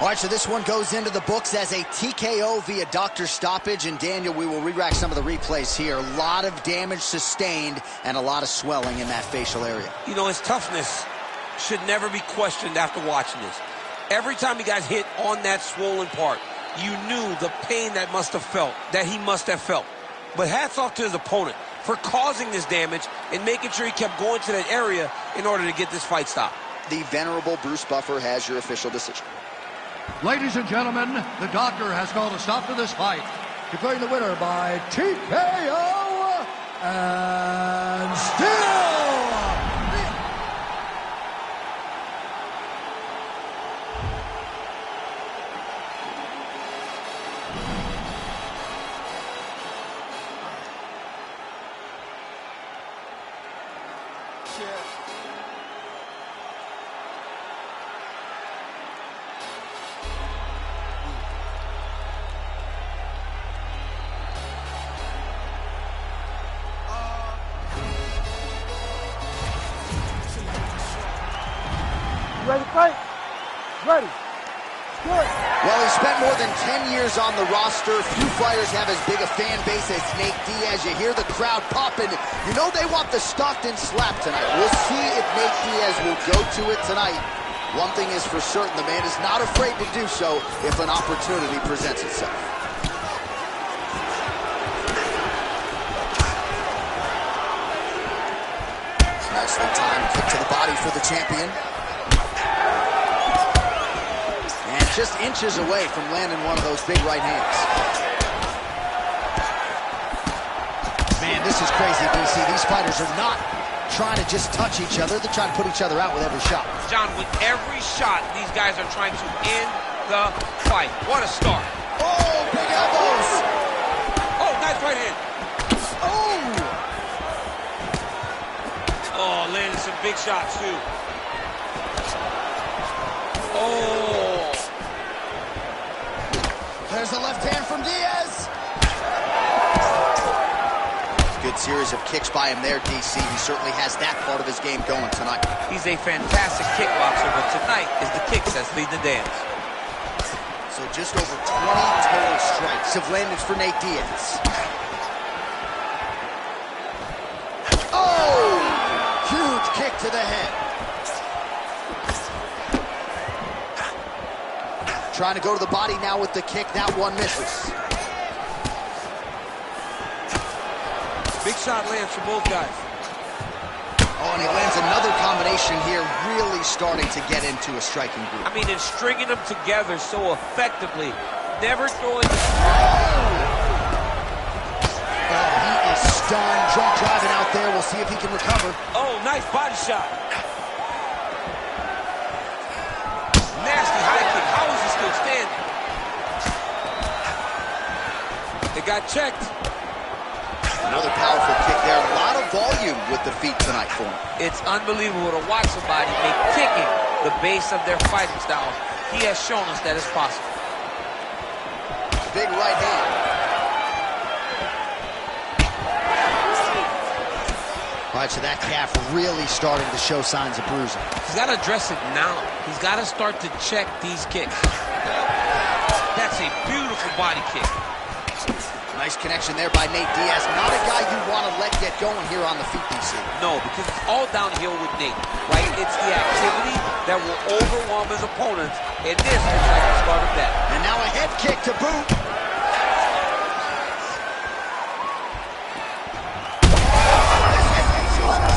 All right, so this one goes into the books as a TKO via doctor stoppage. And Daniel, we will re-rack some of the replays here. A lot of damage sustained and a lot of swelling in that facial area. You know, his toughness should never be questioned after watching this. Every time he got hit on that swollen part, you knew the pain that he must have felt. But hats off to his opponent for causing this damage and making sure he kept going to that area in order to get this fight stopped. The venerable Bruce Buffer has your official decision. Ladies and gentlemen, the doctor has called a stop to this fight, declaring the winner by TKO and still. Ready to fight? Ready. Good. Well, he spent more than 10 years on the roster. Few fighters have as big a fan base as Nate Diaz. You hear the crowd popping. You know they want the Stockton slap tonight. We'll see if Nate Diaz will go to it tonight. One thing is for certain, the man is not afraid to do so if an opportunity presents itself. Nicely timed kick to the body for the champion. Just inches away from landing one of those big right hands. Man, this is crazy, DC. These fighters are not trying to just touch each other. They're trying to put each other out with every shot. John, with every shot, these guys are trying to end the fight. What a start. Oh, big elbows. Oh, nice right hand. Oh, landed some big shots, too. Oh. There's a left hand from Diaz. Good series of kicks by him there, DC. He certainly has that part of his game going tonight. He's a fantastic kickboxer, but tonight is the kicks that's lead the dance. So just over 20 total strikes have landed for Nate Diaz. Oh! Huge kick to the head. Trying to go to the body now with the kick. That one misses. Big shot lands for both guys. Oh, and he lands another combination here, really starting to get into a striking group. I mean, and stringing them together so effectively. Never throwing the... Oh, he is stunned. Drunk driving out there. We'll see if he can recover. Oh, nice body shot. Nasty high kick. How is he still standing? It got checked. Another powerful kick there. A lot of volume with the feet tonight for him. It's unbelievable to watch somebody make kicking the base of their fighting style. He has shown us that it's possible. Big right hand. All right, so that calf really starting to show signs of bruising. He's got to address it now. He's got to start to check these kicks. That's a beautiful body kick. Nice connection there by Nate Diaz. Not a guy you want to let get going here on the feet, DC. No, because it's all downhill with Nate, right? It's the activity that will overwhelm his opponents, and this looks like the start of that. And now a head kick to boot.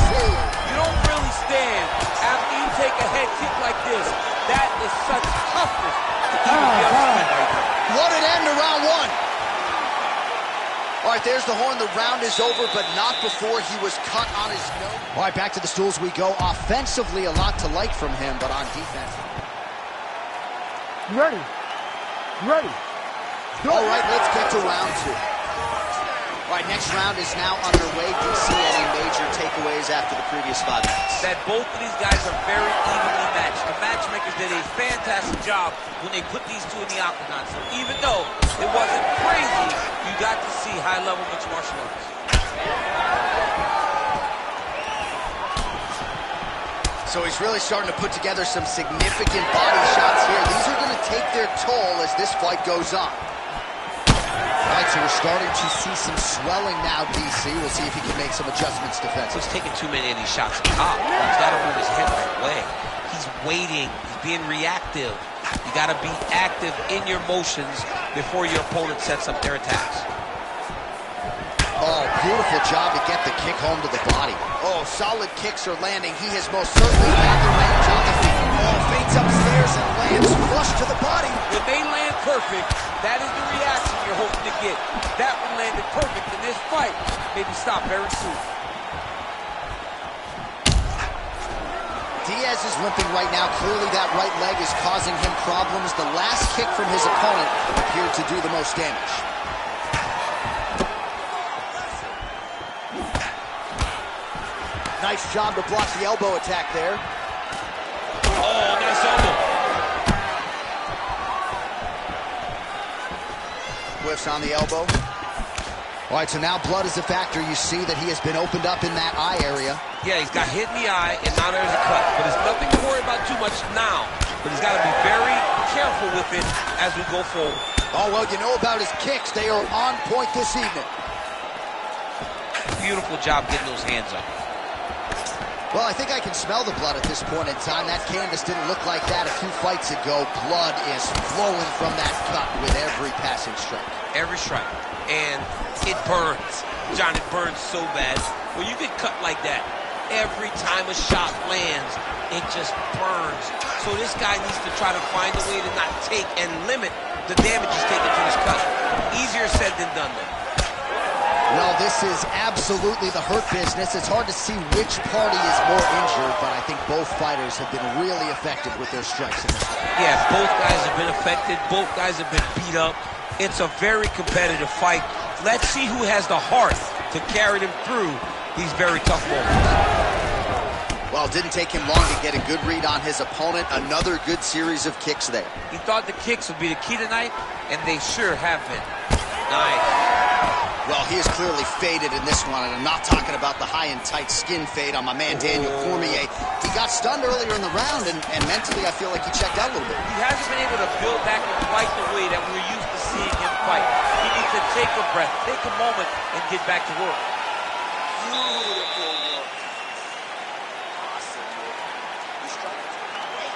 You don't really stand after you take a head kick like this. That is such toughness to even be on right now. What an end to round one. All right, there's the horn. The round is over, but not before he was cut on his nose. All right, back to the stools we go. Offensively, a lot to like from him, but on defense. You ready? You ready? Go. All right, let's get to round two. All right, next round is now underway. DC, any major takeaways after the previous 5 minutes? That both of these guys are very evenly matched. The matchmakers did a fantastic job when they put these two in the octagon. So even though it wasn't crazy, you got to see high-level mixed martial arts. So he's really starting to put together some significant body shots here. These are going to take their toll as this fight goes on. All right, so we're starting to see some swelling now, DC. We'll see if he can make some adjustments defensively. He's taking too many of these shots up top. He's got to move his head right way. He's waiting. He's being reactive. You got to be active in your motions before your opponent sets up their attacks. Oh, beautiful job to get the kick home to the body. Oh, solid kicks are landing. He has most certainly had the range on the feet. Oh, fades upstairs and lands flush to the body. When they land perfect, that is the reaction you're hoping to get. That one landed perfect in this fight. Maybe stop very soon. Diaz is limping right now. Clearly that right leg is causing him problems. The last kick from his opponent appeared to do the most damage. Nice job to block the elbow attack there. Oh, nice elbow. Whiffs on the elbow. All right, so now blood is a factor. You see that he has been opened up in that eye area. Yeah, he's got hit in the eye, and now there's a cut. But there's nothing to worry about too much now. But he's got to be very careful with it as we go forward. Oh, well, you know about his kicks. They are on point this evening. Beautiful job getting those hands up. Well, I think I can smell the blood at this point in time. That canvas didn't look like that a few fights ago. Blood is flowing from that cut with every passing strike. Every strike. And it burns. John, it burns so bad. When you get cut like that, every time a shot lands, it just burns. So this guy needs to try to find a way to not take and limit the damage he's taking to this cut. Easier said than done, though. Well, this is absolutely the hurt business. It's hard to see which party is more injured, but I think both fighters have been really effective with their strikes in this fight. Yeah, both guys have been affected. Both guys have been beat up. It's a very competitive fight. Let's see who has the heart to carry them through these very tough moments. Well, it didn't take him long to get a good read on his opponent. Another good series of kicks there. He thought the kicks would be the key tonight, and they sure have been. Nice. Well, he is clearly faded in this one, and I'm not talking about the high and tight skin fade on my man Daniel Cormier. He got stunned earlier in the round, and mentally I feel like he checked out a little bit. He hasn't been able to build back in quite the way that we're used to seeing him fight. He needs to take a breath, take a moment, and get back to work. Beautiful work. Awesome work. He's trying to wait.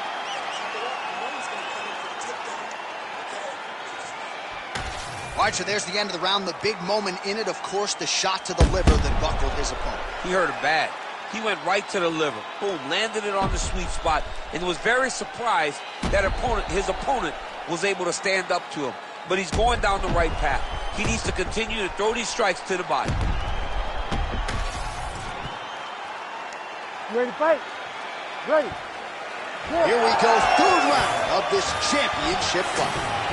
Keep it up. You know he's going to come in for the takedown. Okay. All right, so there's the end of the round. The big moment in it, of course, the shot to the liver that buckled his opponent. He hurt it bad. He went right to the liver. Boom, landed it on the sweet spot, and was very surprised that his opponent was able to stand up to him. But he's going down the right path. He needs to continue to throw these strikes to the body. You ready to fight? Ready. Here we go, third round of this championship fight.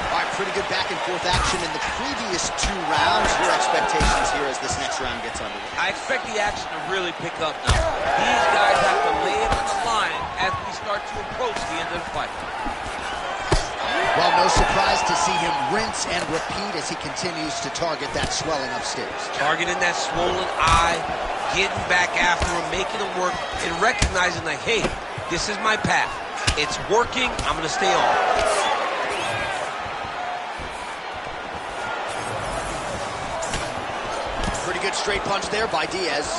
All right, pretty good back and forth action in the previous two rounds. Your expectations here as this next round gets underway? I expect the action to really pick up now. These guys have to lay it on the line as we start to approach the end of the fight. Well, no surprise to see him rinse and repeat as he continues to target that swelling upstairs. Targeting that swollen eye, getting back after him, making him work, and recognizing that, hey, this is my path. It's working. I'm going to stay on. Pretty good straight punch there by Diaz.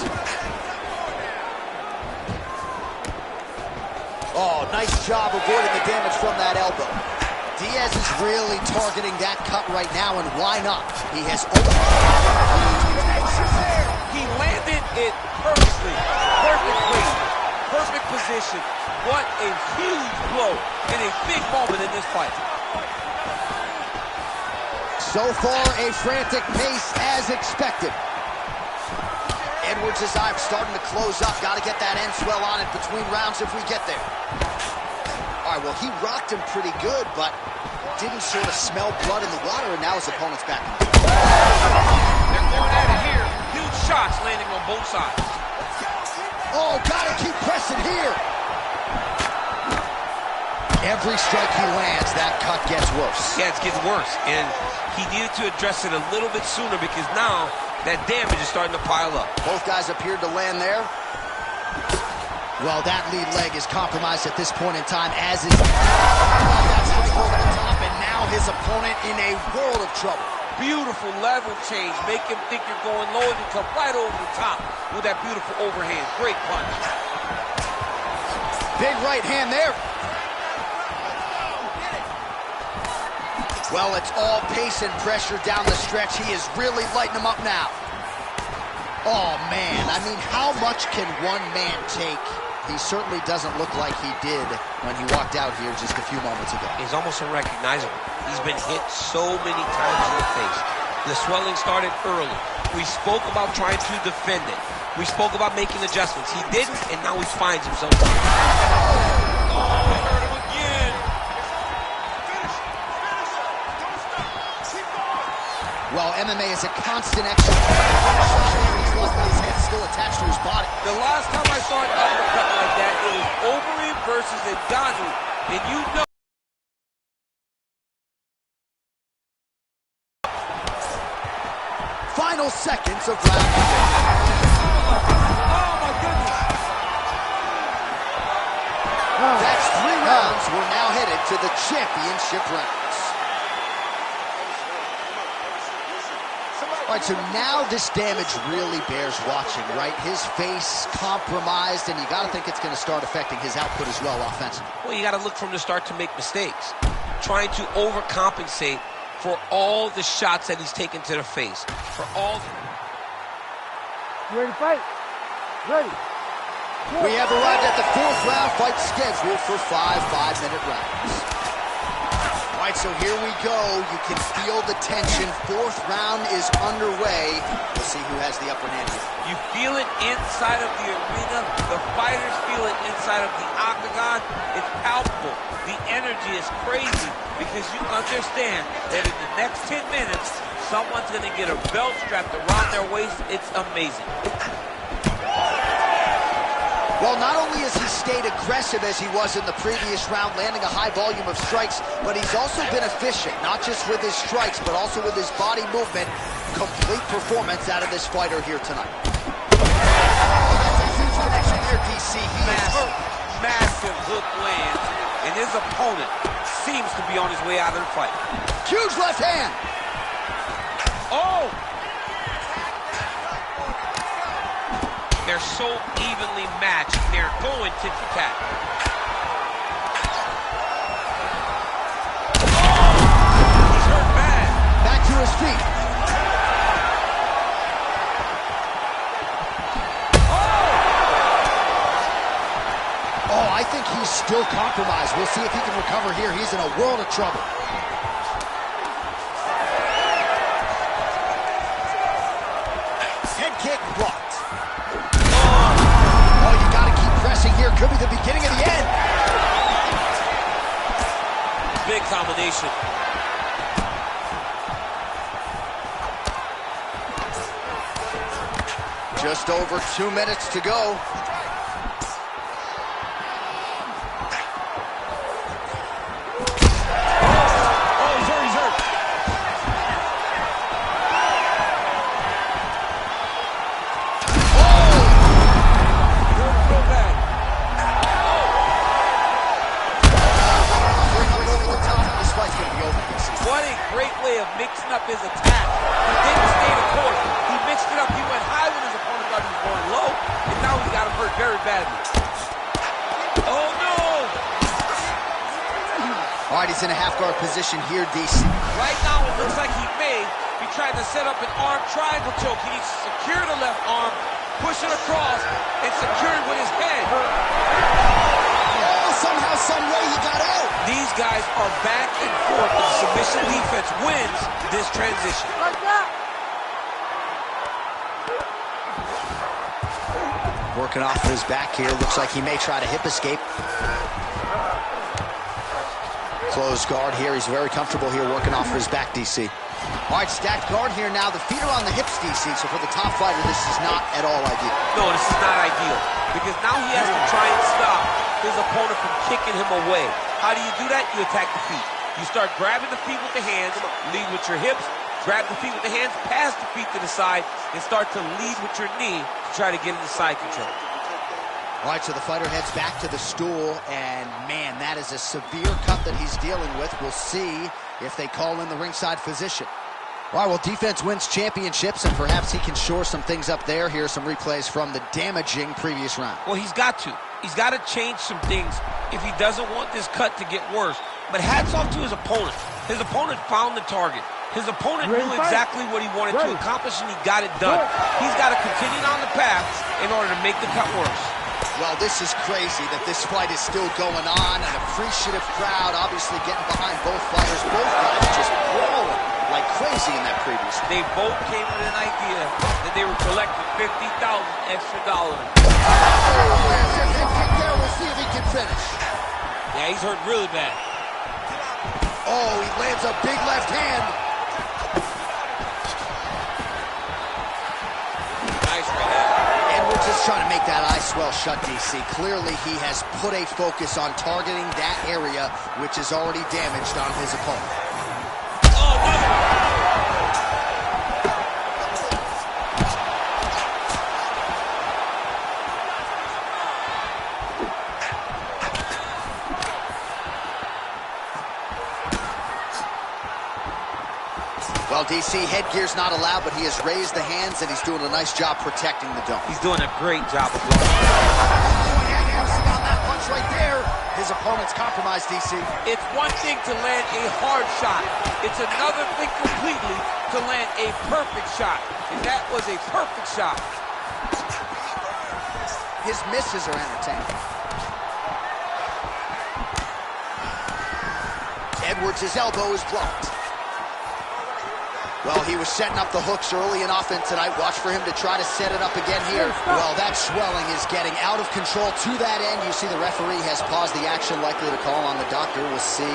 Oh, nice job avoiding the damage from that elbow. Diaz is really targeting that cut right now, and why not? He has... He landed it perfectly. Perfect placement. Perfect position. What a huge blow in a big moment in this fight. So far, a frantic pace as expected. Edwards' eye starting to close up. Got to get that end swell on it between rounds if we get there. All right, well, he rocked him pretty good, but didn't sort of smell blood in the water, and now his opponent's back in the fight. They're going at it here. Huge shots landing on both sides. Oh, got to keep pressing here. Every strike he lands, that cut gets worse. Yeah, it's getting worse, and he needed to address it a little bit sooner because now that damage is starting to pile up. Both guys appeared to land there. Well, that lead leg is compromised at this point in time, as is... That's comfortable at the top, and now his opponent in a world of trouble. Beautiful level change. Make him think you're going low, and you come right over the top with that beautiful overhand. Great punch. Big right hand there. Well, it's all pace and pressure down the stretch. He is really lighting him up now. Oh, man. I mean, how much can one man take? He certainly doesn't look like he did when he walked out here just a few moments ago. He's almost unrecognizable. He's been hit so many times in the face. The swelling started early. We spoke about trying to defend it. We spoke about making adjustments. He didn't, and now he finds himself. Oh, I hurt him again. Well, MMA is a constant exercise. He's left with his head still attached to his body. The last time I saw an uppercut like that, it was Overeem versus Ngannou, and you know. Final seconds of round one. Oh my goodness! That's 3 rounds. We're now headed to the championship rounds. All right, so now this damage really bears watching, right? His face compromised, and you got to think it's going to start affecting his output as well offensively. Well, you got to look from the start to make mistakes. Trying to overcompensate for all the shots that he's taken to the face. For all... You ready to fight? Ready. We have arrived at the 4th round fight scheduled for 5 5-minute rounds. All right, so here we go. You can feel the tension. 4th round is underway. We'll see who has the upper hand here. You feel it inside of the arena. The fighters feel it inside of the octagon. It's palpable. The energy is crazy because you understand that in the next 10 minutes, someone's going to get a belt strapped around their waist. It's amazing. Well, not only has he stayed aggressive as he was in the previous round, landing a high volume of strikes, but he's also been efficient, not just with his strikes, but also with his body movement. Complete performance out of this fighter here tonight. That's a huge connection here, DC. He is hurt. Massive hook lands, and his opponent seems to be on his way out of the fight. Huge left hand. Oh! They're so evenly matched. They're going tit for tat. Oh! He's hurt bad. Back to his feet. Oh, I think he's still compromised. We'll see if he can recover here. He's in a world of trouble. Head kick blocked. Oh, you got to keep pressing here. Could be the beginning of the end. Big combination. Just over 2 minutes to go. Mixing up his attack. He didn't stay the course. He mixed it up. He went high when his opponent thought he was going low, and now he got him hurt very badly. Oh, no! All right, he's in a half-guard position here, DC. Right now, it looks like he may be trying to set up an arm triangle choke. He needs to secure the left arm, push it across, and secure it with his head. Somehow, some way, he got out. These guys are back and forth. The submission defense wins this transition. Like that. Working off of his back here. Looks like he may try to hip escape. Closed guard here. He's very comfortable here working off of his back, DC. All right, stacked guard here now. The feet are on the hips, DC. So for the top fighter, this is not at all ideal. No, this is not ideal. Because now he has to try and stop his opponent from kicking him away. How do you do that? You attack the feet. You start grabbing the feet with the hands, lead with your hips, grab the feet with the hands, pass the feet to the side, and start to lead with your knee to try to get into side control. All right, so the fighter heads back to the stool, and man, that is a severe cut that he's dealing with. We'll see if they call in the ringside physician. All right, well, defense wins championships, and perhaps he can shore some things up there. Here are some replays from the damaging previous round. Well, he's got to. He's got to change some things if he doesn't want this cut to get worse. But hats off to his opponent. His opponent found the target. His opponent knew exactly what he wanted to accomplish, and he got it done. He's got to continue on the path in order to make the cut worse. Well, this is crazy that this fight is still going on. An appreciative crowd obviously getting behind both fighters. Both guys just brawling like crazy in that previous one. They both came with an idea that they were collecting $50,000 extra. We'll see if he can finish. Yeah, he's hurt really bad. Oh, he lands a big left hand. Nice right hand. Edwards is trying to make that eye swell shut, DC. Clearly, he has put a focus on targeting that area, which is already damaged on his opponent. Oh, no! Well, DC, headgear's not allowed, but he has raised the hands, and he's doing a nice job protecting the dome. He's doing a great job of blocking. On that punch right there. His opponent's compromised, DC. It's one thing to land a hard shot. It's another thing completely to land a perfect shot. And that was a perfect shot. His misses are entertaining. Edwards' elbow is blocked. Well, he was setting up the hooks early and often tonight. Watch for him to try to set it up again here. Well, that swelling is getting out of control to that end. You see the referee has paused the action, likely to call on the doctor. We'll see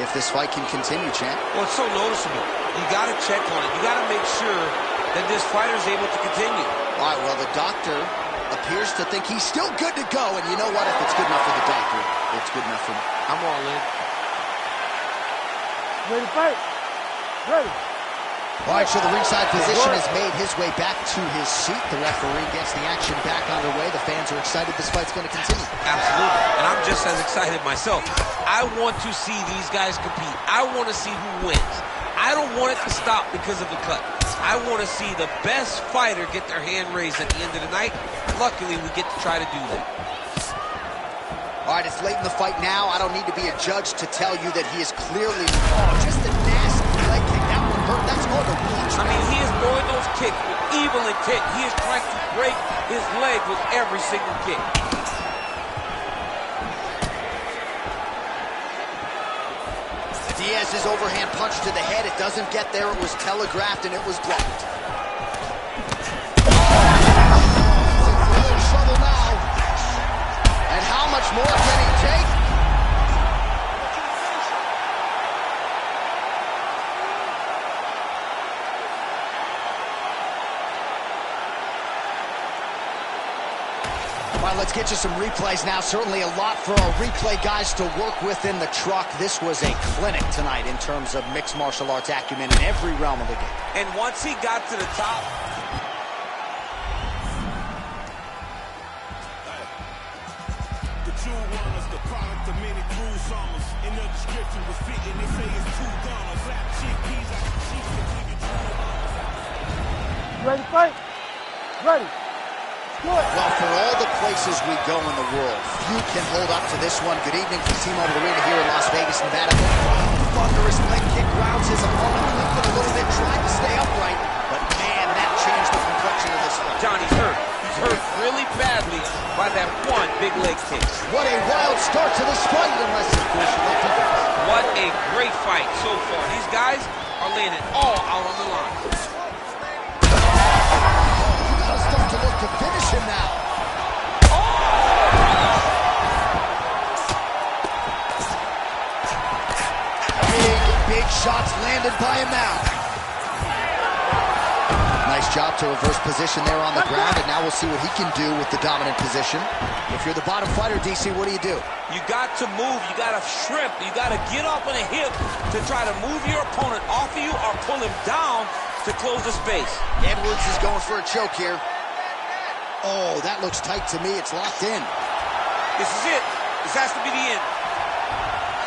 if this fight can continue, champ. Well, it's so noticeable. You got to check on it. You got to make sure that this fighter is able to continue. All right, well, the doctor appears to think he's still good to go. And you know what? If it's good enough for the doctor, it's good enough for me. I'm all in. Ready to fight? Ready. All right, so the ringside physician has made his way back to his seat. The referee gets the action back underway. The fans are excited this fight's going to continue. Absolutely, and I'm just as excited myself. I want to see these guys compete. I want to see who wins. I don't want it to stop because of the cut. I want to see the best fighter get their hand raised at the end of the night. Luckily, we get to try to do that. All right, it's late in the fight now. I don't need to be a judge to tell you that he is clearly just a nasty leg kick. That one hurt. That's hard to watch. I mean, he is throwing those kicks with evil intent. He is trying to break his leg with every single kick. Diaz's overhand punch to the head. It doesn't get there. It was telegraphed and it was blocked. He's in trouble now. And how much more can he take? All right, let's get you some replays now. Certainly a lot for our replay guys to work with in the truck. This was a clinic tonight in terms of mixed martial arts acumen in every realm of the game. And once he got to the top, the Jew one is the product of many cruel summers. In the description was fitting, they say it's two gunners. Slap chickpeas out the cheeks and leave you true. Ready to fight? Ready. Well, for all the places we go in the world, few can hold up to this one. Good evening from T-Mobile Arena here in Las Vegas, Nevada. Thunderous leg kick grounds his opponent, limping a little bit, trying to stay upright. But man, that changed the complexion of this fight. Johnny's hurt. He's hurt really badly by that one big leg kick. What a wild start to this fight, unless of course you like defense. What a great fight so far. These guys are laying it all out on the line. Start to look to finish him now. Big shots landed by him now. Nice job to reverse position there on the ground, and now we'll see what he can do with the dominant position. If you're the bottom fighter, DC, what do? You got to move. You got to shrimp. You got to get up on a hip to try to move your opponent off of you or pull him down to close the space. Edwards is going for a choke here. Oh, that looks tight to me. It's locked in. This is it. This has to be the end.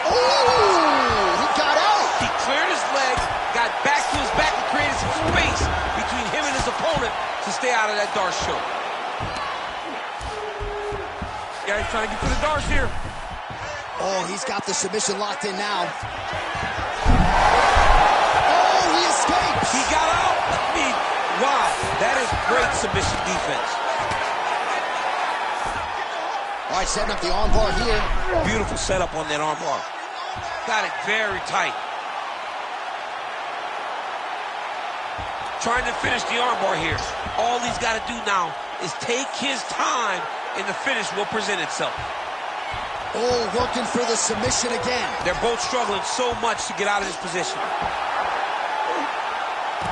Oh, he got out. He cleared his leg, got back to his back, and created some space between him and his opponent to stay out of that Darce choke. Yeah, he's trying to get to the Darce here. Oh, he's got the submission locked in now. Oh, he escapes. He got out. I mean, wow, that is great submission defense. All right, setting up the armbar here. Beautiful setup on that armbar. Got it very tight. Trying to finish the armbar here. All he's got to do now is take his time, and the finish will present itself. Oh, working for the submission again. They're both struggling so much to get out of this position.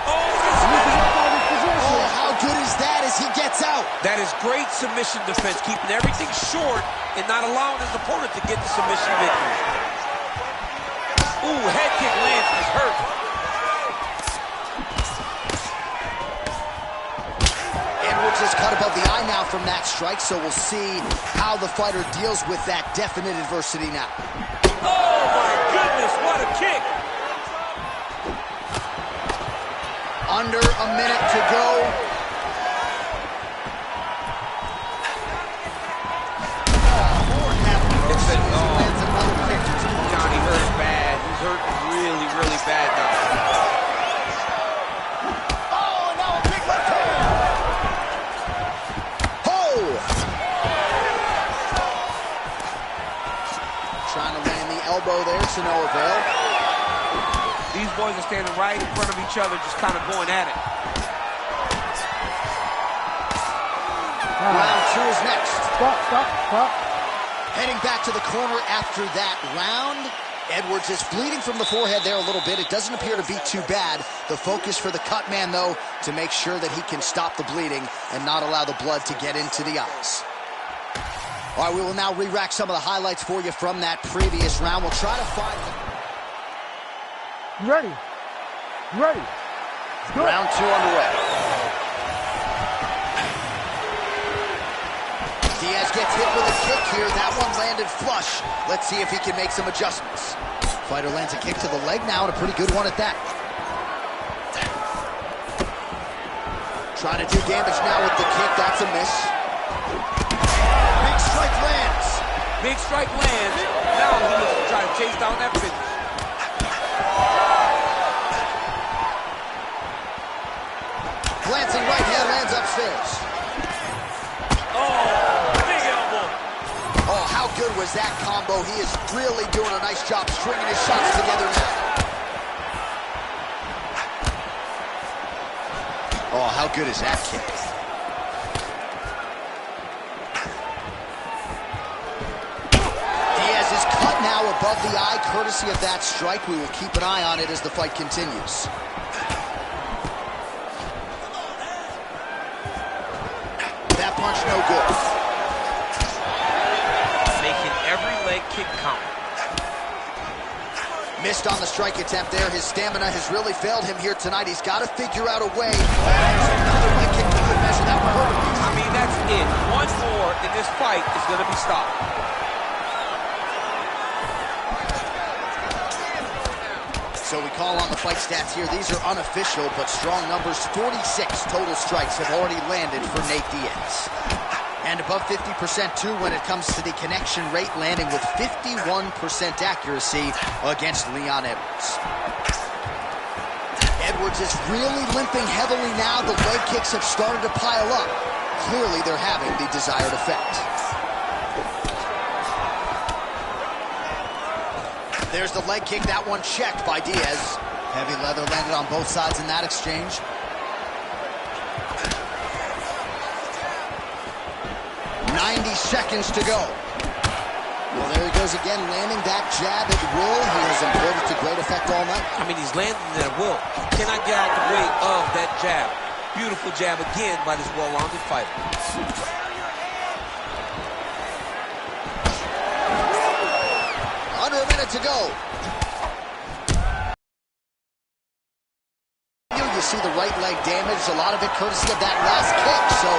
Oh, how good is that as he gets out? That is great submission defense, keeping everything short and not allowing his opponent to get the submission victory. Ooh, head kick lands, he's hurt. Edwards is cut above the eye now from that strike, so we'll see how the fighter deals with that definite adversity now. Oh my goodness, what a kick! Under a minute to go. Johnny hurt bad. He's hurt really, really bad now. Oh, and now a big left hand. Oh! Trying to land the elbow there to no avail. These boys are standing right in front of each other, just kind of going at it. Round two is next. Stop. Heading back to the corner after that round. Edwards is bleeding from the forehead there a little bit. It doesn't appear to be too bad. The focus for the cut man, though, to make sure that he can stop the bleeding and not allow the blood to get into the eyes. All right, we will now re-rack some of the highlights for you from that previous round. We'll try to find... You ready? Good. Round two underway. Diaz gets hit with a kick here. That one landed flush. Let's see if he can make some adjustments. Fighter lands a kick to the leg now, and a pretty good one at that. Trying to do damage now with the kick. That's a miss. Big strike lands. Big strike lands. Now he looks to try to chase down that finish. Glancing right hand lands upstairs. Oh, big elbow. Oh, how good was that combo? He is really doing a nice job stringing his shots together now. Oh, how good is that kick? Diaz is cut now above the eye, courtesy of that strike. We will keep an eye on it as the fight continues. That punch no good. Making every leg kick count. Missed on the strike attempt there. His stamina has really failed him here tonight. He's got to figure out a way. There's another leg kick for good measure. That one hurt him. I mean, that's it. One more in this fight is going to be stopped. So we call on the fight stats here. These are unofficial, but strong numbers. 46 total strikes have already landed for Nate Diaz. And above 50% too when it comes to the connection rate, landing with 51% accuracy against Leon Edwards. Edwards is really limping heavily now. The leg kicks have started to pile up. Clearly they're having the desired effect. There's the leg kick, that one checked by Diaz. Heavy leather landed on both sides in that exchange. Seconds to go. Well, there he goes again, landing that jab at will. He has employed it to great effect all night. I mean, he's landing it at will. Cannot get out the way of that jab. Beautiful jab again by this well-rounded fighter. Under a minute to go. You see the right leg leg damage, a lot of it courtesy of that last kick. So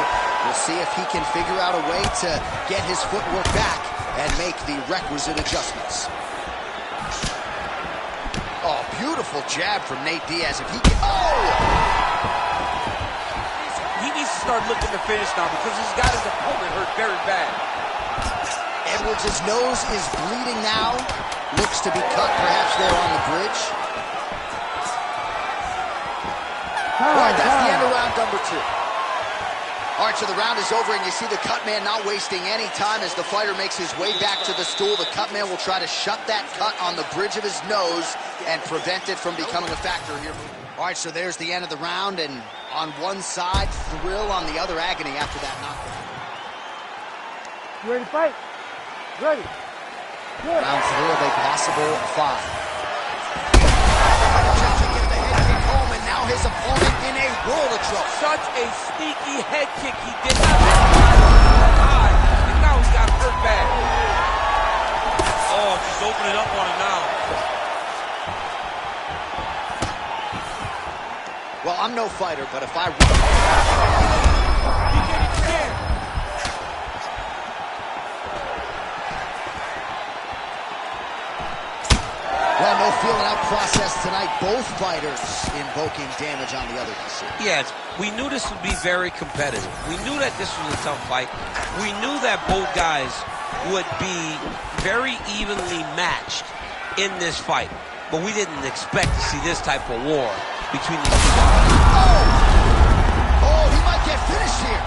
we'll see if he can figure out a way to get his footwork back and make the requisite adjustments. Oh, beautiful jab from Nate Diaz. If he can, He needs to start looking to finish now because he's got his opponent hurt very bad. Edwards' nose is bleeding now. Looks to be cut, perhaps there on the bridge. All right, that's the end of round number 2. All right, so the round is over, and you see the cut man not wasting any time as the fighter makes his way back to the stool. The cut man will try to shut that cut on the bridge of his nose and prevent it from becoming a factor here. All right, so there's the end of the round, and on one side, thrill, on the other, agony after that knockdown. You ready to fight? Ready. Good. Round 3 of a possible 5. Now his opponent in a world of trouble. Such a sneaky head kick. He did not high, and now he's got hurt bad. Oh, she's opening up on him now. Well, I'm no fighter, but if I... He's getting scared. Well, no feeling out process tonight. Both fighters invoking damage on the other DC. Yes, we knew this would be very competitive. We knew that this was a tough fight. We knew that both guys would be very evenly matched in this fight. But we didn't expect to see this type of war between these two guys. Oh, he might get finished here.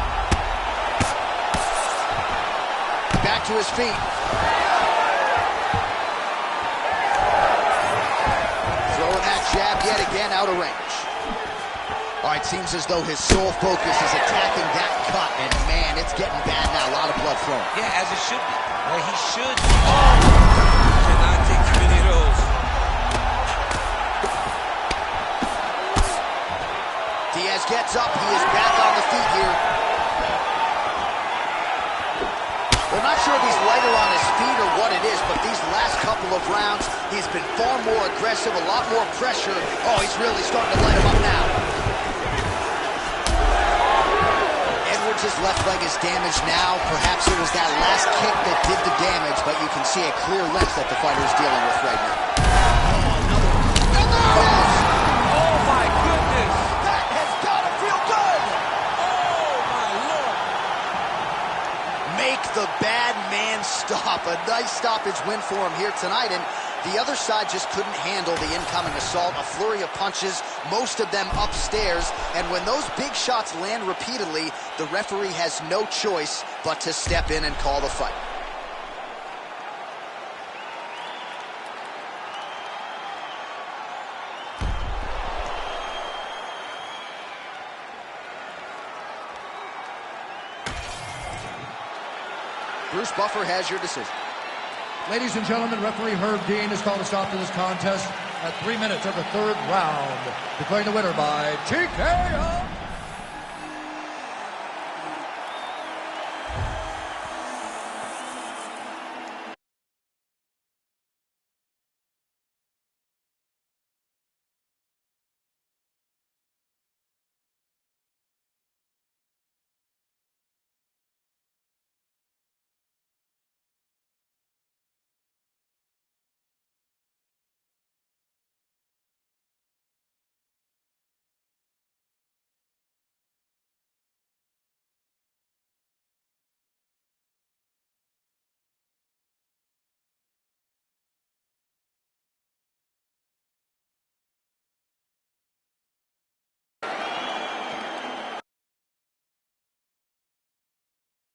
Back to his feet. Throwing that jab yet again out of range. All right, seems as though his sole focus is attacking that cut, and man, it's getting bad now. A lot of blood flowing. Yeah, as it should be. Well, he should. Cannot take too many of those. Diaz gets up. He is back on the feet here. We're not sure if he's lighter on his feet or what it is, but these last couple of rounds, he's been far more aggressive, a lot more pressure. Oh, he's really starting to light him up now. Edwards' left leg is damaged now. Perhaps it was that last kick that did the damage, but you can see a clear limp that the fighter is dealing with right now. Oh, my goodness. That has got to feel good. Oh, my Lord. Make the bad man stop. A nice stoppage win for him here tonight, and the other side just couldn't handle the incoming assault. A flurry of punches, most of them upstairs, and when those big shots land repeatedly, the referee has no choice but to step in and call the fight. Bruce Buffer has your decision. Ladies and gentlemen, referee Herb Dean has called a stop to this contest at 3 minutes of the 3rd round, declaring the winner by TKO.